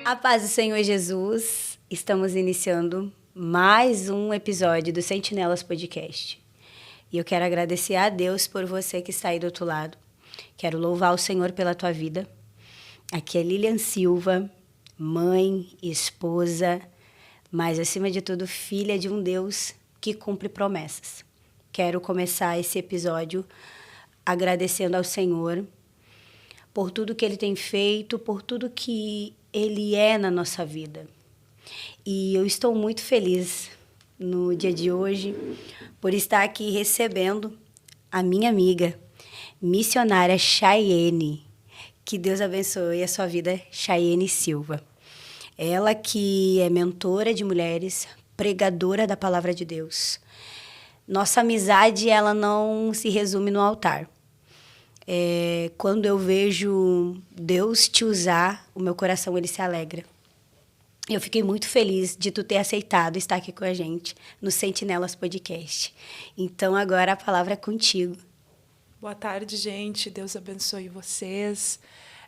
A paz do Senhor Jesus, estamos iniciando mais um episódio do Sentinelas Podcast. E eu quero agradecer a Deus por você que está aí do outro lado. Quero louvar o Senhor pela tua vida. Aqui é Lilian Silva, mãe, esposa, mas acima de tudo filha de um Deus que cumpre promessas. Quero começar esse episódio agradecendo ao Senhor por tudo que Ele tem feito, por tudo que Ele é na nossa vida. E eu estou muito feliz no dia de hoje por estar aqui recebendo a minha amiga, missionária Chayene. Que Deus abençoe a sua vida, Chayene Silva. Ela que é mentora de mulheres, pregadora da palavra de Deus. Nossa amizade, ela não se resume no altar. Quando eu vejo Deus te usar, o meu coração ele se alegra. Eu fiquei muito feliz de tu ter aceitado estar aqui com a gente no Sentinelas Podcast. Então, agora a palavra é contigo. Boa tarde, gente. Deus abençoe vocês.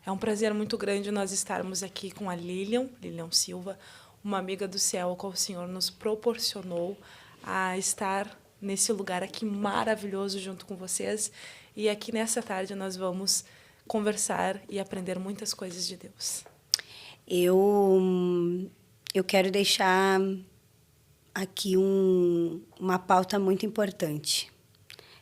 É um prazer muito grande nós estarmos aqui com a Lilian Silva, uma amiga do céu, a qual o Senhor nos proporcionou a estar nesse lugar aqui maravilhoso junto com vocês. E aqui nessa tarde nós vamos conversar e aprender muitas coisas de Deus. Eu quero deixar aqui uma pauta muito importante.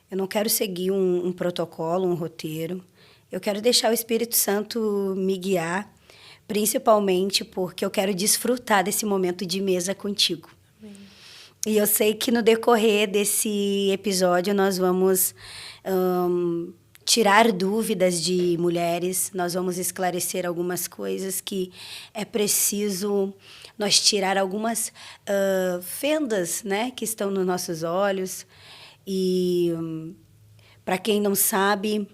Eu não quero seguir um protocolo, um roteiro. Eu quero deixar o Espírito Santo me guiar, principalmente porque eu quero desfrutar desse momento de mesa contigo. Amém. E eu sei que no decorrer desse episódio nós vamos tirar dúvidas de mulheres, nós vamos esclarecer algumas coisas que é preciso nós tirar algumas fendas, né, que estão nos nossos olhos. E, para quem não sabe,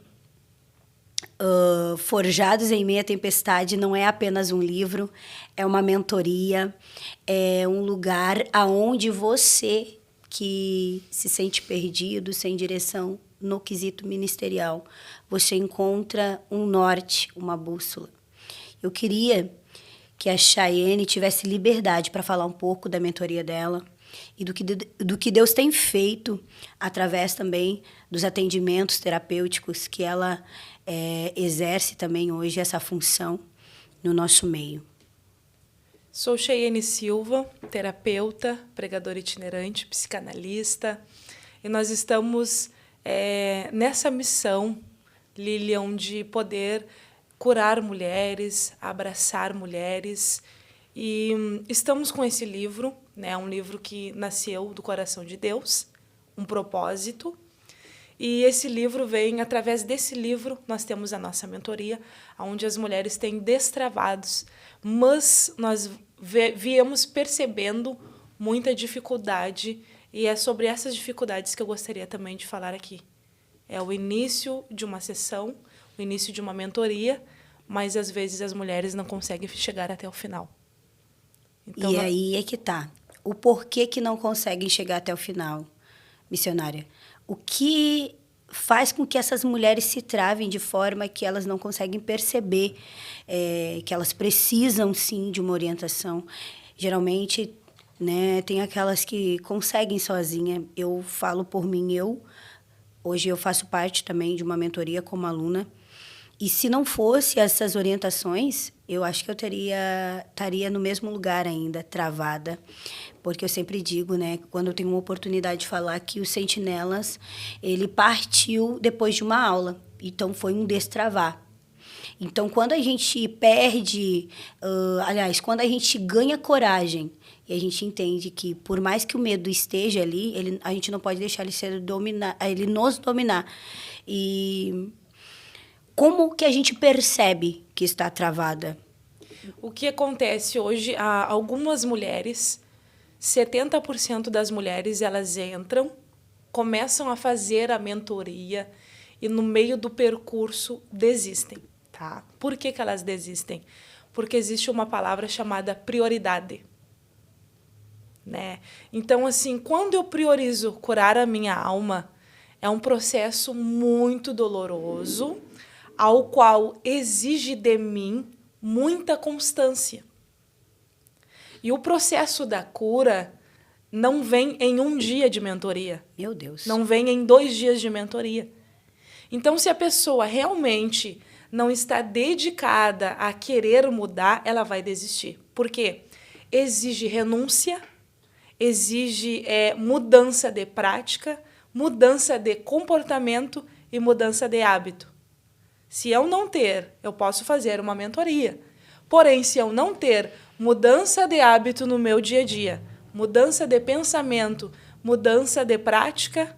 Forjados em Meia Tempestade não é apenas um livro, é uma mentoria, é um lugar aonde você que se sente perdido, sem direção, no quesito ministerial, você encontra um norte, uma bússola. Eu queria que a Chayene tivesse liberdade para falar um pouco da mentoria dela e do que Deus tem feito através também dos atendimentos terapêuticos que ela exerce também hoje essa função no nosso meio. Sou Chayene Silva, terapeuta, pregadora itinerante, psicanalista, e nós estamos nessa missão, Lilian, de poder curar mulheres, abraçar mulheres. E estamos com esse livro, né, um livro que nasceu do coração de Deus, um propósito. E esse livro vem, através desse livro, nós temos a nossa mentoria, onde as mulheres têm destravados, mas nós viemos percebendo muita dificuldade. E é sobre essas dificuldades que eu gostaria também de falar aqui. É o início de uma sessão, o início de uma mentoria, mas às vezes as mulheres não conseguem chegar até o final. Então, e aí é que tá. O porquê que não conseguem chegar até o final, missionária? O que faz com que essas mulheres se travem de forma que elas não conseguem perceber que elas precisam, sim, de uma orientação? Geralmente, né, tem aquelas que conseguem sozinha. Eu falo por mim, hoje eu faço parte também de uma mentoria como aluna. E se não fosse essas orientações, eu acho que eu estaria no mesmo lugar ainda, travada. Porque eu sempre digo, né, quando eu tenho uma oportunidade de falar, que o Sentinelas, ele partiu depois de uma aula. Então, foi um destravar. Então, quando a gente perde, quando a gente ganha coragem, e a gente entende que, por mais que o medo esteja ali, a gente não pode deixar ele nos dominar. E como que a gente percebe que está travada? O que acontece hoje, algumas mulheres, 70% das mulheres, elas entram, começam a fazer a mentoria e, no meio do percurso, desistem. Tá? Por que elas desistem? Porque existe uma palavra chamada prioridade. Né? Então, assim, quando eu priorizo curar a minha alma, é um processo muito doloroso, ao qual exige de mim muita constância. E o processo da cura não vem em um dia de mentoria. Meu Deus. Não vem em 2 dias de mentoria. Então, se a pessoa realmente não está dedicada a querer mudar, ela vai desistir. Por quê? Exige renúncia, exige mudança de prática, mudança de comportamento e mudança de hábito. Se eu não ter, eu posso fazer uma mentoria. Porém, se eu não ter mudança de hábito no meu dia a dia, mudança de pensamento, mudança de prática,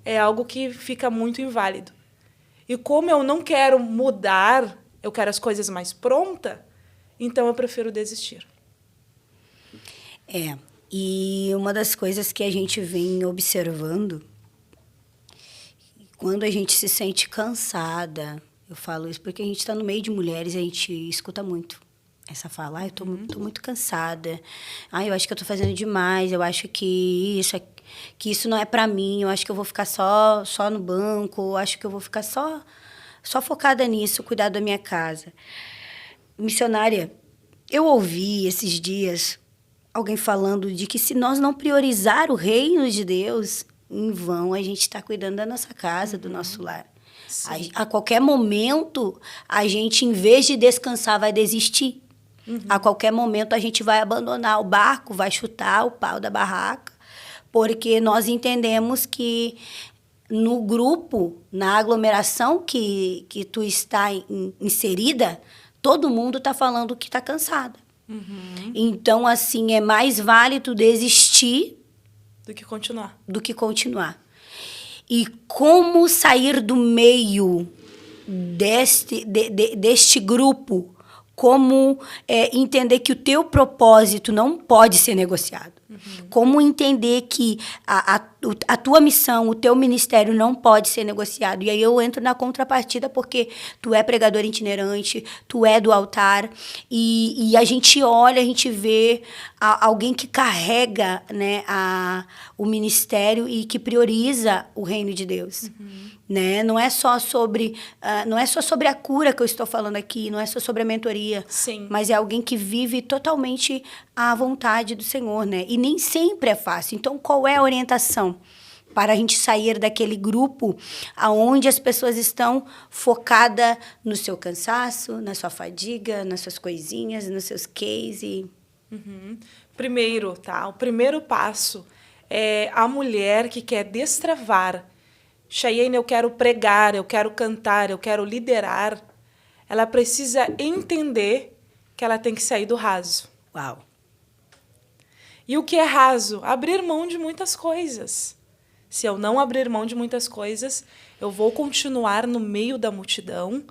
é algo que fica muito inválido. E como eu não quero mudar, eu quero as coisas mais prontas, então eu prefiro desistir. E uma das coisas que a gente vem observando, quando a gente se sente cansada, eu falo isso porque a gente está no meio de mulheres e a gente escuta muito essa fala, eu tô muito cansada, eu acho que eu tô fazendo demais, eu acho que isso não é para mim, eu acho que eu vou ficar só no banco, eu acho que eu vou ficar só focada nisso, cuidar da minha casa. Missionária, eu ouvi esses dias alguém falando de que se nós não priorizar o reino de Deus, em vão a gente está cuidando da nossa casa, do nosso lar. A qualquer momento, a gente, em vez de descansar, vai desistir. A qualquer momento, a gente vai abandonar o barco, vai chutar o pau da barraca, porque nós entendemos que no grupo, na aglomeração que tu está inserida, todo mundo está falando que está cansada. Então, assim, é mais válido desistir do que continuar. E como sair do meio deste grupo, como entender que o teu propósito não pode ser negociado. Como entender que a tua missão, o teu ministério não pode ser negociado. E aí eu entro na contrapartida porque tu é pregador itinerante, tu é do altar, e a gente olha, a gente vê alguém que carrega, né, o ministério e que prioriza o reino de Deus. Né? Não é só sobre a cura que eu estou falando aqui, não é só sobre a mentoria. Sim. Mas é alguém que vive totalmente à vontade do Senhor, né? E nem sempre é fácil. Então, qual é a orientação para a gente sair daquele grupo aonde as pessoas estão focadas no seu cansaço, na sua fadiga, nas suas coisinhas, nos seus cases? Primeiro, tá? O primeiro passo é a mulher que quer destravar. Chayane, eu quero pregar, eu quero cantar, eu quero liderar. Ela precisa entender que ela tem que sair do raso. Uau! E o que é raso? Abrir mão de muitas coisas. Se eu não abrir mão de muitas coisas, eu vou continuar no meio da multidão,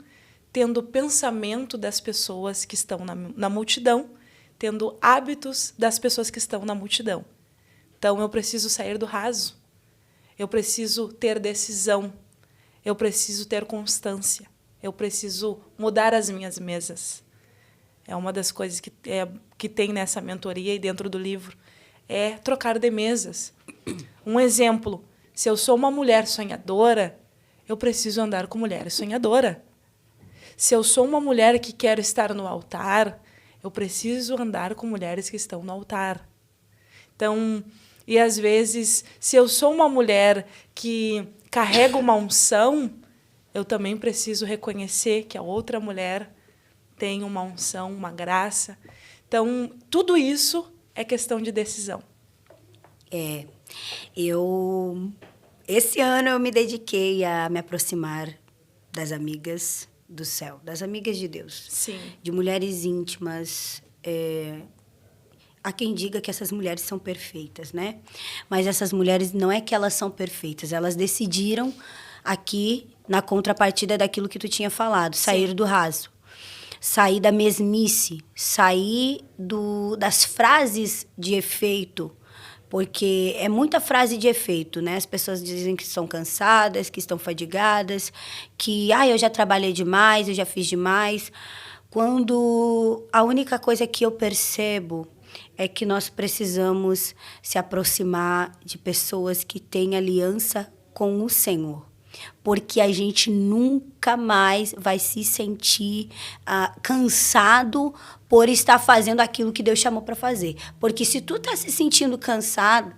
tendo o pensamento das pessoas que estão na multidão, tendo hábitos das pessoas que estão na multidão. Então, eu preciso sair do raso. Eu preciso ter decisão. Eu preciso ter constância. Eu preciso mudar as minhas mesas. É uma das coisas que tem nessa mentoria e dentro do livro. É trocar de mesas. Um exemplo. Se eu sou uma mulher sonhadora, eu preciso andar com mulheres sonhadoras. Se eu sou uma mulher que quero estar no altar, eu preciso andar com mulheres que estão no altar. Então, e às vezes, se eu sou uma mulher que carrega uma unção, eu também preciso reconhecer que a outra mulher tem uma unção, uma graça. Então, tudo isso é questão de decisão. Esse ano eu me dediquei a me aproximar das amigas do céu, das amigas de Deus. Sim. De mulheres íntimas. Há quem diga que essas mulheres são perfeitas, né? Mas essas mulheres não é que elas são perfeitas, elas decidiram aqui, na contrapartida daquilo que tu tinha falado, sair Sim. do raso, sair da mesmice, sair das frases de efeito, porque é muita frase de efeito, né? As pessoas dizem que estão cansadas, que estão fadigadas, que eu já trabalhei demais, eu já fiz demais, quando a única coisa que eu percebo é que nós precisamos se aproximar de pessoas que têm aliança com o Senhor. porque a gente nunca mais vai se sentir cansado por estar fazendo aquilo que Deus chamou para fazer. Porque se tu tá se sentindo cansado,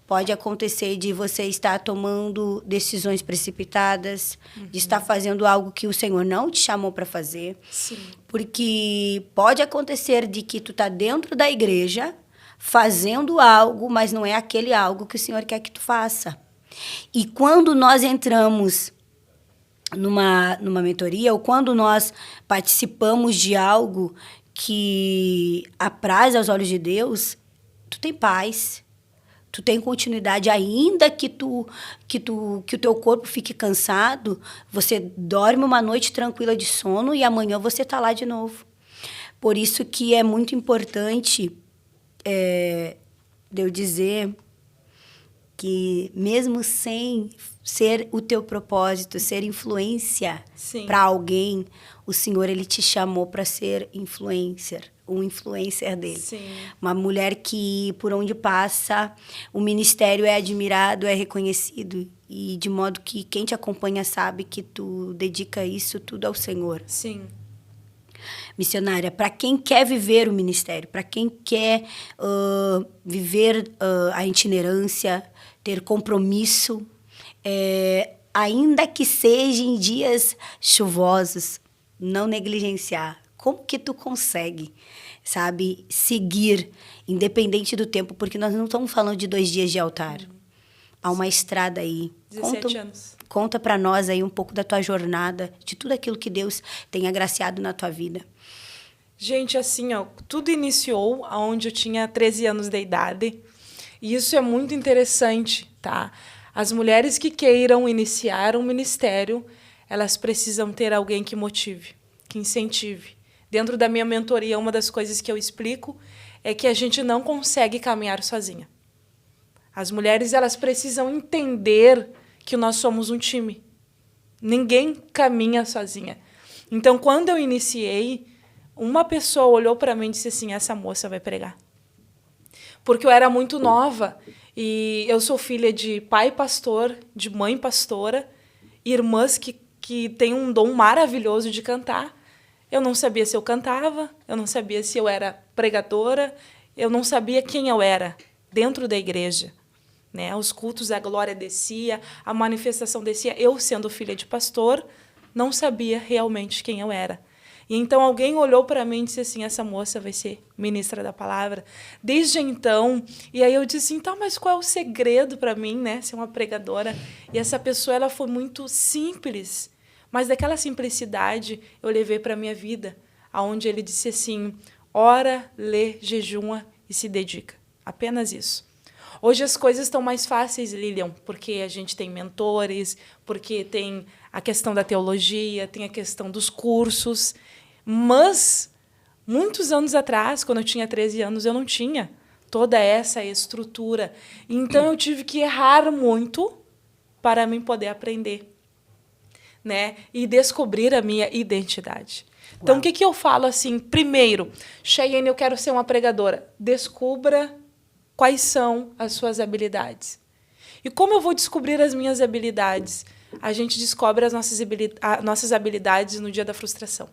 pode acontecer de você estar tomando decisões precipitadas, de estar fazendo algo que o Senhor não te chamou para fazer. Sim. Porque pode acontecer de que tu tá dentro da igreja fazendo algo, mas não é aquele algo que o Senhor quer que tu faça. E quando nós entramos numa mentoria, ou quando nós participamos de algo que apraz aos olhos de Deus, tu tem paz, tu tem continuidade, ainda que o teu corpo fique cansado, você dorme uma noite tranquila de sono e amanhã você está lá de novo. Por isso que é muito importante de eu dizer que mesmo sem ser o teu propósito, ser influência para alguém, o Senhor, ele te chamou para ser influencer, um influencer dele. Sim. Uma mulher que, por onde passa, o ministério é admirado, é reconhecido, e de modo que quem te acompanha sabe que tu dedica isso tudo ao Senhor. Sim. Missionária, para quem quer viver o ministério, para quem quer viver a itinerância, ter compromisso, ainda que seja em dias chuvosos, não negligenciar. Como que tu consegue, sabe, seguir, independente do tempo? Porque nós não estamos falando de 2 dias de altar. Há uma estrada aí. 17 anos. Conta para nós aí um pouco da tua jornada, de tudo aquilo que Deus tem agraciado na tua vida. Gente, assim, ó, tudo iniciou onde eu tinha 13 anos de idade. E isso é muito interessante, tá? As mulheres que queiram iniciar um ministério, elas precisam ter alguém que motive, que incentive. Dentro da minha mentoria, uma das coisas que eu explico é que a gente não consegue caminhar sozinha. As mulheres, elas precisam entender que nós somos um time. Ninguém caminha sozinha. Então, quando eu iniciei, uma pessoa olhou para mim e disse assim, essa moça vai pregar. Porque eu era muito nova e eu sou filha de pai pastor, de mãe pastora, irmãs que têm um dom maravilhoso de cantar. Eu não sabia se eu cantava, eu não sabia se eu era pregadora, eu não sabia quem eu era dentro da igreja. Né? Os cultos, a glória descia, a manifestação descia. Eu, sendo filha de pastor, não sabia realmente quem eu era. E então alguém olhou para mim e disse assim, essa moça vai ser ministra da palavra. Desde então, e aí eu disse, então, mas qual é o segredo para mim, né, ser uma pregadora? E essa pessoa, ela foi muito simples, mas daquela simplicidade eu levei para a minha vida, aonde ele disse assim, ora, lê, jejuma e se dedica. Apenas isso. Hoje as coisas estão mais fáceis, Lilian, porque a gente tem mentores, porque tem a questão da teologia, tem a questão dos cursos. Mas, muitos anos atrás, quando eu tinha 13 anos, eu não tinha toda essa estrutura. Então, eu tive que errar muito para mim poder aprender, né? E descobrir a minha identidade. Então, o que eu falo assim? Primeiro, Cheyenne, eu quero ser uma pregadora. Descubra quais são as suas habilidades. E como eu vou descobrir as minhas habilidades? A gente descobre as nossas habilidades no dia da frustração.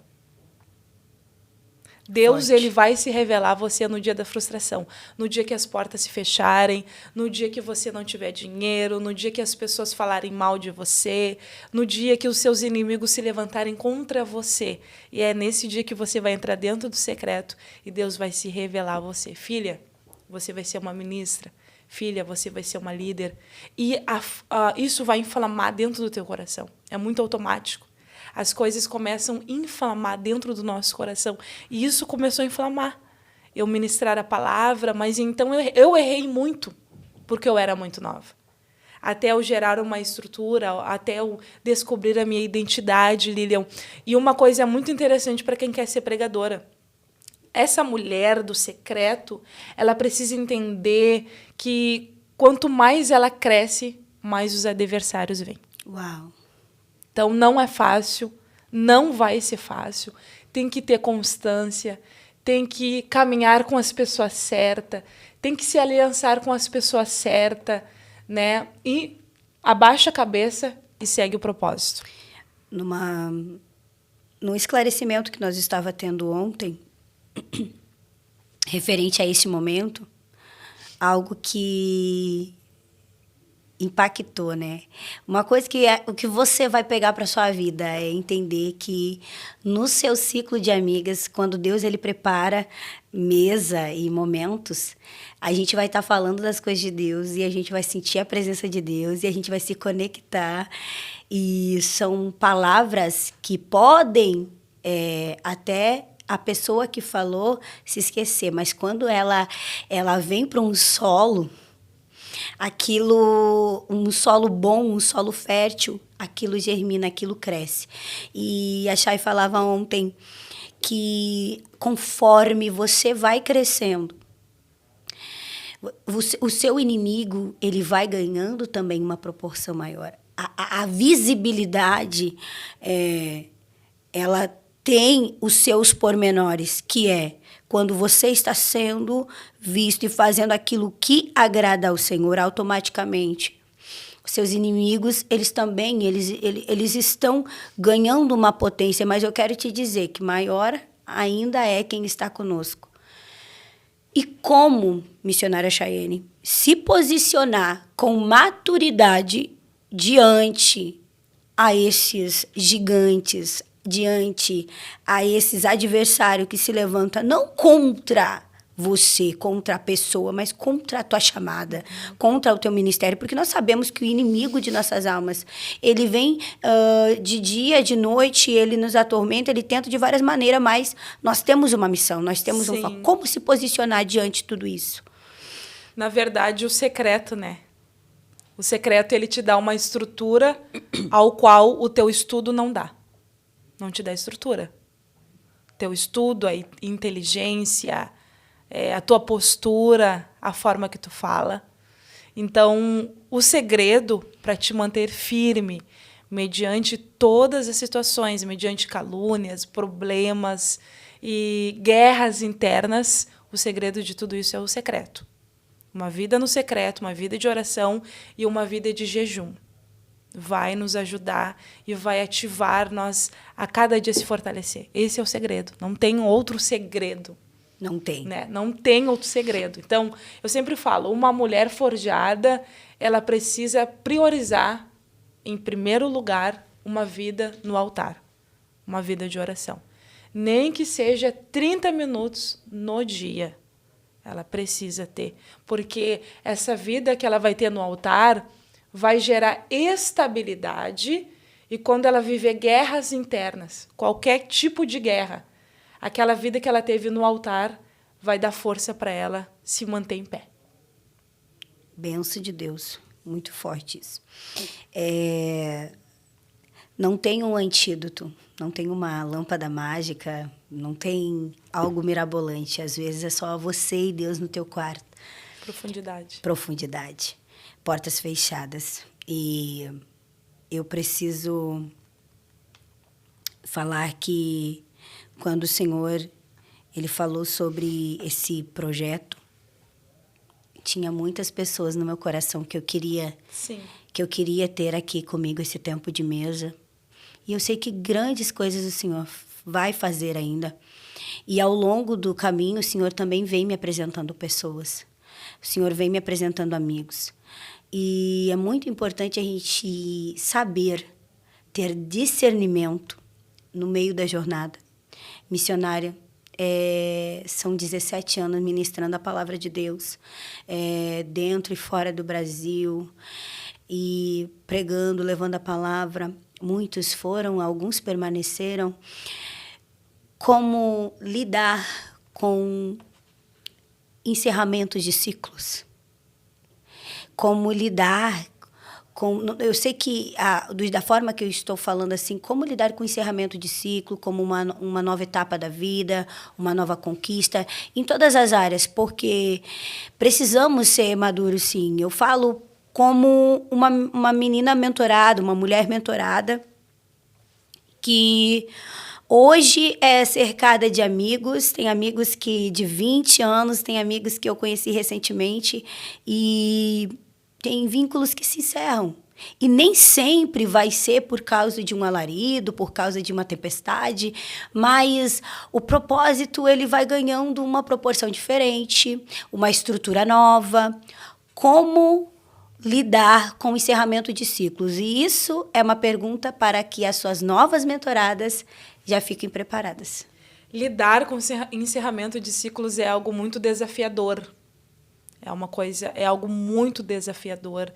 Deus, ele vai se revelar a você no dia da frustração, no dia que as portas se fecharem, no dia que você não tiver dinheiro, no dia que as pessoas falarem mal de você, no dia que os seus inimigos se levantarem contra você. E é nesse dia que você vai entrar dentro do secreto e Deus vai se revelar a você. Filha, você vai ser uma ministra. Filha, você vai ser uma líder. E isso vai inflamar dentro do teu coração. É muito automático. As coisas começam a inflamar dentro do nosso coração. E isso começou a inflamar. Eu ministrar a palavra, mas então eu errei muito, porque eu era muito nova. Até eu gerar uma estrutura, até eu descobrir a minha identidade, Lilian. E uma coisa muito interessante para quem quer ser pregadora. Essa mulher do secreto, ela precisa entender que quanto mais ela cresce, mais os adversários vêm. Uau! Então, não é fácil, não vai ser fácil. Tem que ter constância, tem que caminhar com as pessoas certas, tem que se aliançar com as pessoas certas, né? E abaixa a cabeça e segue o propósito. No esclarecimento que nós estava tendo ontem, referente a este momento, algo que impactou, né? Uma coisa que o que você vai pegar para sua vida é entender que no seu ciclo de amigas, quando Deus ele prepara mesa e momentos, a gente vai estar falando das coisas de Deus e a gente vai sentir a presença de Deus e a gente vai se conectar. E são palavras que podem até a pessoa que falou se esquecer, mas quando ela vem para um solo, um solo bom, um solo fértil, aquilo germina, aquilo cresce. E a Chay falava ontem que conforme você vai crescendo, o seu inimigo ele vai ganhando também uma proporção maior. A visibilidade, ela tem os seus pormenores, que é quando você está sendo visto e fazendo aquilo que agrada ao Senhor, automaticamente os seus inimigos, eles também, eles estão ganhando uma potência, mas eu quero te dizer que maior ainda é quem está conosco. E como, missionária Chayene, se posicionar com maturidade diante a esses gigantes, diante a esses adversários que se levantam, não contra você, contra a pessoa, mas contra a tua chamada, contra o teu ministério, porque nós sabemos que o inimigo de nossas almas, ele vem de dia, de noite, ele nos atormenta, ele tenta de várias maneiras, mas nós temos uma missão, nós temos um foco. Como se posicionar diante de tudo isso? Na verdade, o secreto, né? O secreto, ele te dá uma estrutura ao qual o teu estudo não dá. Não te dá estrutura. Teu estudo, a inteligência, a tua postura, a forma que tu fala. Então, o segredo para te manter firme, mediante todas as situações, mediante calúnias, problemas e guerras internas, o segredo de tudo isso é o secreto. Uma vida no secreto, uma vida de oração e uma vida de jejum. Vai nos ajudar e vai ativar nós a cada dia se fortalecer. Esse é o segredo. Não tem outro segredo. Não tem. Né? Não tem outro segredo. Então, eu sempre falo, uma mulher forjada, ela precisa priorizar, em primeiro lugar, uma vida no altar. Uma vida de oração. Nem que seja 30 minutos no dia. Ela precisa ter. Porque essa vida que ela vai ter no altar vai gerar estabilidade e quando ela viver guerras internas, qualquer tipo de guerra, aquela vida que ela teve no altar vai dar força para ela se manter em pé. Bênção de Deus, muito forte isso. Não tem um antídoto, não tem uma lâmpada mágica, não tem algo mirabolante. Às vezes é só você e Deus no teu quarto. Profundidade. Portas fechadas. E eu preciso falar que quando o Senhor ele falou sobre esse projeto, tinha muitas pessoas no meu coração que eu queria ter aqui comigo esse tempo de mesa. E eu sei que grandes coisas o Senhor vai fazer ainda. E ao longo do caminho, o Senhor também vem me apresentando pessoas. O Senhor vem me apresentando amigos. E é muito importante a gente saber ter discernimento no meio da jornada missionária. São 17 anos ministrando a palavra de Deus, dentro e fora do Brasil, e pregando, levando a palavra. Muitos foram, alguns permaneceram. Como lidar com encerramentos de ciclos? Como lidar com... Eu sei que, da forma que eu estou falando assim, como lidar com o encerramento de ciclo, como uma nova etapa da vida, uma nova conquista, em todas as áreas, porque precisamos ser maduros, sim. Eu falo como uma menina mentorada, uma mulher mentorada, que hoje é cercada de amigos, tem amigos de 20 anos, tem amigos que eu conheci recentemente, e tem vínculos que se encerram. E nem sempre vai ser por causa de um alarido, por causa de uma tempestade, mas o propósito ele vai ganhando uma proporção diferente, uma estrutura nova. Como lidar com o encerramento de ciclos? E isso é uma pergunta para que as suas novas mentoradas já fiquem preparadas. Lidar com encerramento de ciclos é algo muito desafiador. É algo muito desafiador,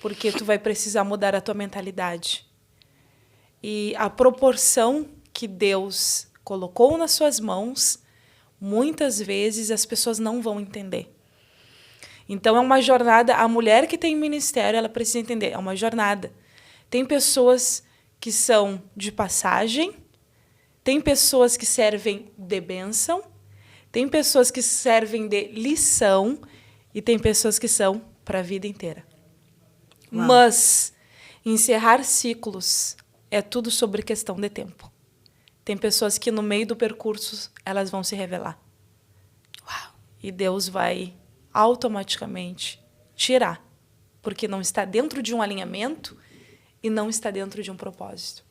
porque tu vai precisar mudar a tua mentalidade. E a proporção que Deus colocou nas suas mãos, muitas vezes as pessoas não vão entender. Então, é uma jornada. A mulher que tem ministério, ela precisa entender, é uma jornada. Tem pessoas que são de passagem, tem pessoas que servem de bênção, tem pessoas que servem de lição e tem pessoas que são para a vida inteira. Uau. Mas encerrar ciclos é tudo sobre questão de tempo. Tem pessoas que no meio do percurso elas vão se revelar. Uau. E Deus vai automaticamente tirar, porque não está dentro de um alinhamento e não está dentro de um propósito.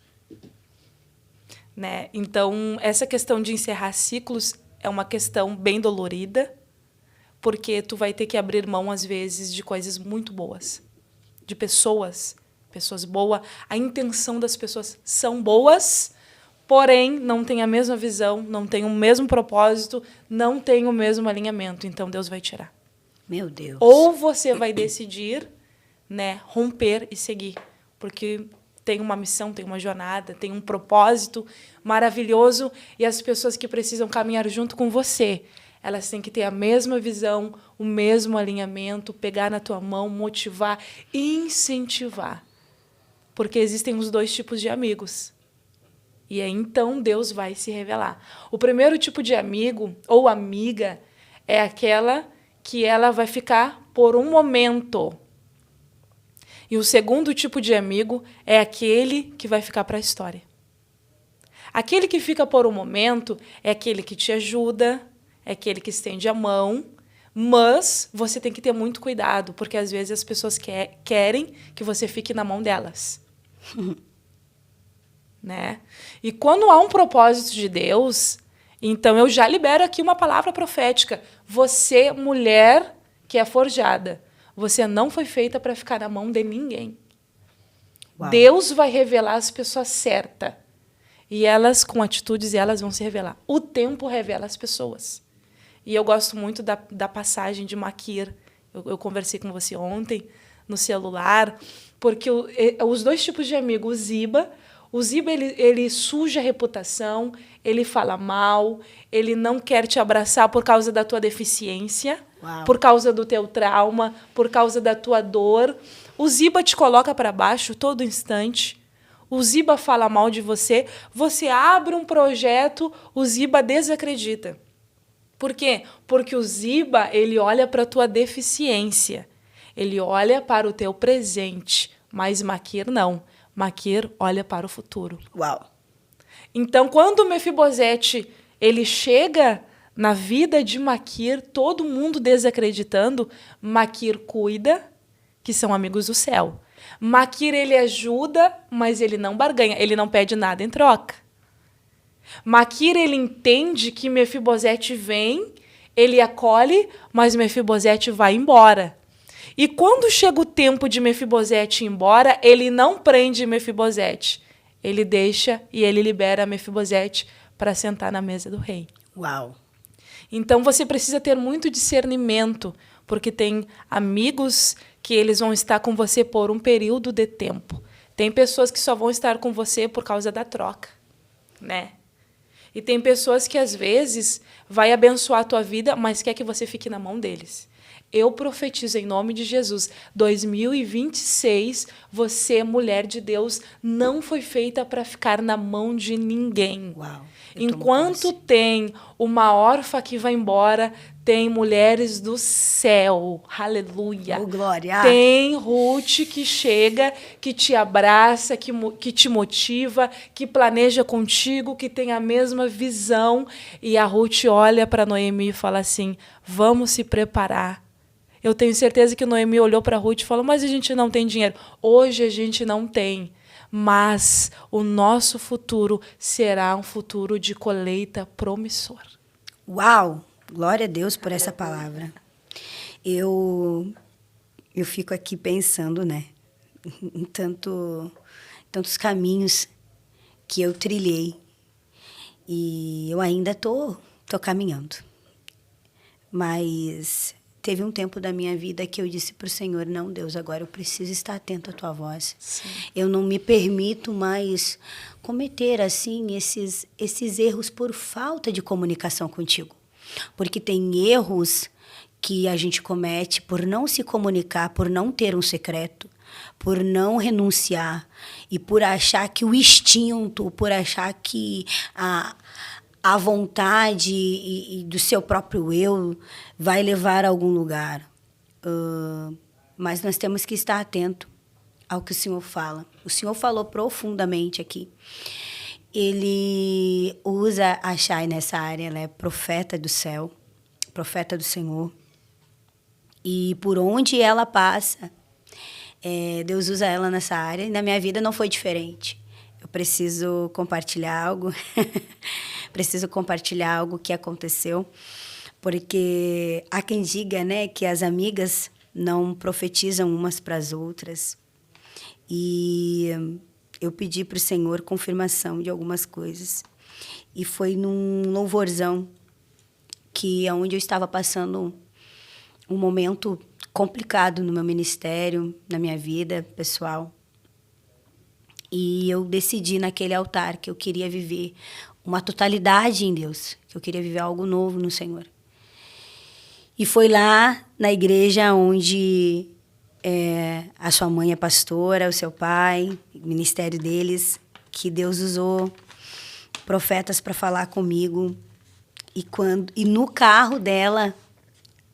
Né? Então, essa questão de encerrar ciclos é uma questão bem dolorida, porque tu vai ter que abrir mão, às vezes, de coisas muito boas, de pessoas boas. A intenção das pessoas são boas, porém, não tem a mesma visão, não tem o mesmo propósito, não tem o mesmo alinhamento. Então, Deus vai tirar. Meu Deus. Ou você vai decidir, né, romper e seguir, porque tem uma missão, tem uma jornada, tem um propósito maravilhoso e as pessoas que precisam caminhar junto com você, elas têm que ter a mesma visão, o mesmo alinhamento, pegar na tua mão, motivar, incentivar. Porque existem os dois tipos de amigos. E aí, então, Deus vai se revelar. O primeiro tipo de amigo ou amiga é aquela que ela vai ficar por um momento. E o segundo tipo de amigo é aquele que vai ficar para a história. Aquele que fica por um momento é aquele que te ajuda, é aquele que estende a mão, mas você tem que ter muito cuidado, porque às vezes as pessoas querem que você fique na mão delas. Né? E quando há um propósito de Deus, então eu já libero aqui uma palavra profética. Você, mulher que é forjada, você não foi feita para ficar na mão de ninguém. Uau. Deus vai revelar as pessoas certas. E elas, com atitudes, elas vão se revelar. O tempo revela as pessoas. E eu gosto muito da passagem de Maquir. Eu conversei com você ontem no celular, porque os dois tipos de amigo, o Ziba ele suja a reputação, ele fala mal, ele não quer te abraçar por causa da tua deficiência, uau, por causa do teu trauma, por causa da tua dor. O Ziba te coloca para baixo todo instante. O Ziba fala mal de você. Você abre um projeto, o Ziba desacredita. Por quê? Porque o Ziba, ele olha para a tua deficiência. Ele olha para o teu presente. Mas Maquir não. Maquir olha para o futuro. Uau! Então, quando o Mefibosete ele chega na vida de Maquir, todo mundo desacreditando, Maquir cuida, que são amigos do céu. Maquir, ele ajuda, mas ele não barganha, ele não pede nada em troca. Maquir, ele entende que Mefibosete vem, ele acolhe, mas Mefibosete vai embora. E quando chega o tempo de Mefibosete ir embora, ele não prende Mefibosete. Ele deixa e ele libera Mefibosete para sentar na mesa do rei. Uau! Então você precisa ter muito discernimento, porque tem amigos que eles vão estar com você por um período de tempo. Tem pessoas que só vão estar com você por causa da troca, né? E tem pessoas que, às vezes, vai abençoar a tua vida, mas quer que você fique na mão deles. Eu profetizo em nome de Jesus, 2026, você, mulher de Deus, não foi feita para ficar na mão de ninguém. Uau, enquanto tem uma órfã que vai embora, tem mulheres do céu. Aleluia. Oh, glória. Tem Ruth que chega, que te abraça, que te motiva, que planeja contigo, que tem a mesma visão. E a Ruth olha para Noemi e fala assim, vamos se preparar. Eu tenho certeza que Noemi olhou para Ruth e falou, mas a gente não tem dinheiro. Hoje a gente não tem, mas o nosso futuro será um futuro de colheita promissor. Uau! Glória a Deus por essa palavra. Eu fico aqui pensando, né, em tantos caminhos que eu trilhei. E eu ainda tô caminhando. Mas teve um tempo da minha vida que eu disse para o Senhor, não, Deus, agora eu preciso estar atento à tua voz. Sim. Eu não me permito mais cometer assim esses erros por falta de comunicação contigo. Porque tem erros que a gente comete por não se comunicar, por não ter um secreto, por não renunciar e por achar que o instinto, por achar que a vontade e do seu próprio eu vai levar a algum lugar. Mas nós temos que estar atento ao que o Senhor fala. O Senhor falou profundamente aqui. Ele usa a Chay nessa área, ela é profeta do céu, profeta do Senhor. E por onde ela passa, Deus usa ela nessa área. E na minha vida não foi diferente. Eu preciso compartilhar algo. Preciso compartilhar algo que aconteceu. Porque há quem diga, né, que as amigas não profetizam umas para as outras. E eu pedi para o Senhor confirmação de algumas coisas. E foi num louvorzão que é onde eu estava passando um momento complicado no meu ministério, na minha vida pessoal. E eu decidi naquele altar que eu queria viver uma totalidade em Deus, que eu queria viver algo novo no Senhor. E foi lá na igreja onde a sua mãe é pastora, o seu pai, o ministério deles, que Deus usou profetas para falar comigo. E no carro dela,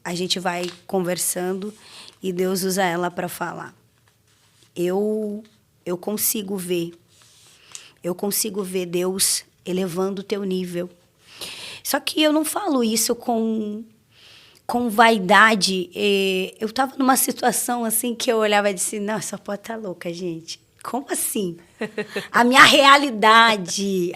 a gente vai conversando e Deus usa ela para falar. Eu consigo ver Deus elevando o teu nível. Só que eu não falo isso com vaidade. Eu estava numa situação assim que eu olhava e disse, não, essa pode estar louca, gente. Como assim? A minha realidade,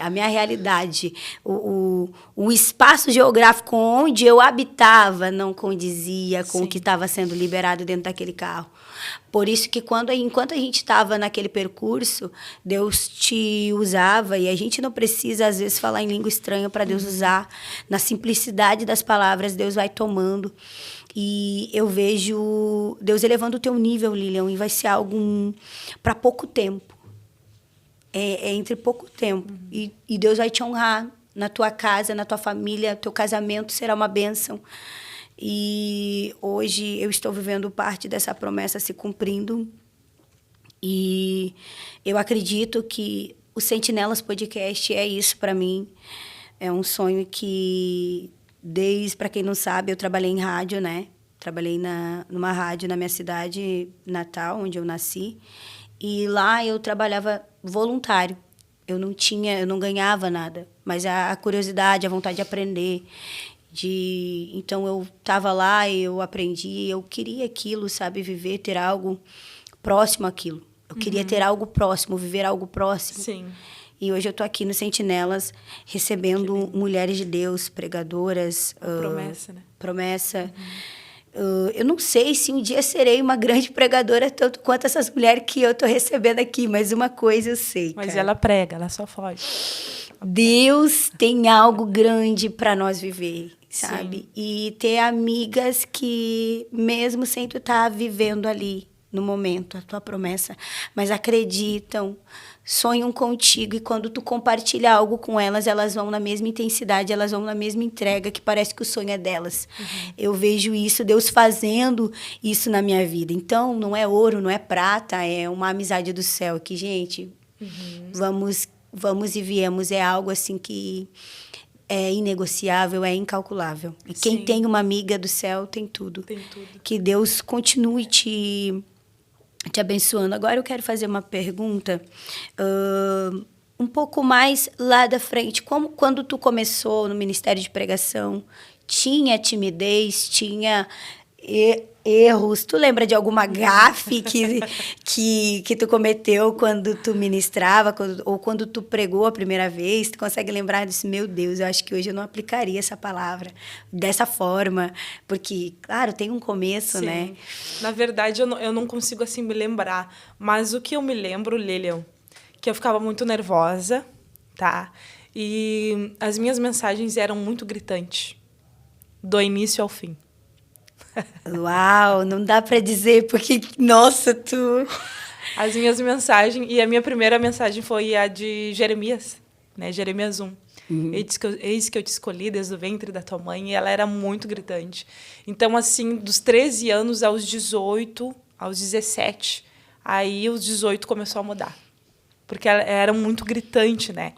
o espaço geográfico onde eu habitava não condizia com o que estava sendo liberado dentro daquele carro. Por isso que enquanto a gente estava naquele percurso, Deus te usava, e a gente não precisa, às vezes, falar em língua estranha para Deus usar. Na simplicidade das palavras, Deus vai tomando. E eu vejo Deus elevando o teu nível, Lilian, e vai ser algo para pouco tempo. É entre pouco tempo. E Deus vai te honrar na tua casa, na tua família, teu casamento será uma bênção. E hoje eu estou vivendo parte dessa promessa se cumprindo. E eu acredito que o Sentinelas Podcast é isso para mim. É um sonho que, para quem não sabe, eu trabalhei em rádio, né? Trabalhei numa rádio na minha cidade natal, onde eu nasci. E lá eu trabalhava voluntário. Eu não ganhava nada, mas a curiosidade, a vontade de aprender. Então eu estava lá, eu aprendi, eu queria aquilo, sabe, viver, ter algo próximo àquilo. Eu queria ter algo próximo, viver algo próximo. Sim. E hoje eu estou aqui no Sentinelas, recebendo mulheres de Deus, pregadoras. Promessa, né? Promessa. Eu não sei se um dia serei uma grande pregadora, tanto quanto essas mulheres que eu estou recebendo aqui, mas uma coisa eu sei, Mas cara. ela prega, ela só foge. Deus tem algo grande para nós viver, sabe? Sim. E ter amigas que, mesmo sem tu estar vivendo ali, no momento, a tua promessa, mas acreditam, sonham contigo, e quando tu compartilha algo com elas, elas vão na mesma intensidade, elas vão na mesma entrega, que parece que o sonho é delas. Eu vejo isso, Deus fazendo isso na minha vida. Então, não é ouro, não é prata, é uma amizade do céu, que, gente, vamos e viemos, é algo assim que é inegociável, é incalculável. E quem Sim. tem uma amiga do céu tem tudo. Tem tudo. Que Deus continue te abençoando. Agora eu quero fazer uma pergunta um pouco mais lá da frente. Quando tu começou no Ministério de Pregação, tinha timidez, tinha erros. Tu lembra de alguma gafe que tu cometeu quando tu ministrava, ou quando tu pregou a primeira vez? Tu consegue lembrar disso? Meu Deus, eu acho que hoje eu não aplicaria essa palavra dessa forma, porque, claro, tem um começo, Sim. né? Na verdade, eu não consigo assim me lembrar, mas o que eu me lembro, Lilian, que eu ficava muito nervosa, tá? E as minhas mensagens eram muito gritantes, do início ao fim. Uau, não dá para dizer, porque, nossa, tu... As minhas mensagens, e a minha primeira mensagem foi a de Jeremias, né? Jeremias 1. Eis que eu te escolhi desde o ventre da tua mãe, e ela era muito gritante. Então, assim, dos 13 anos aos 18, aos 17, aí os 18 começou a mudar. Porque ela era muito gritante, né?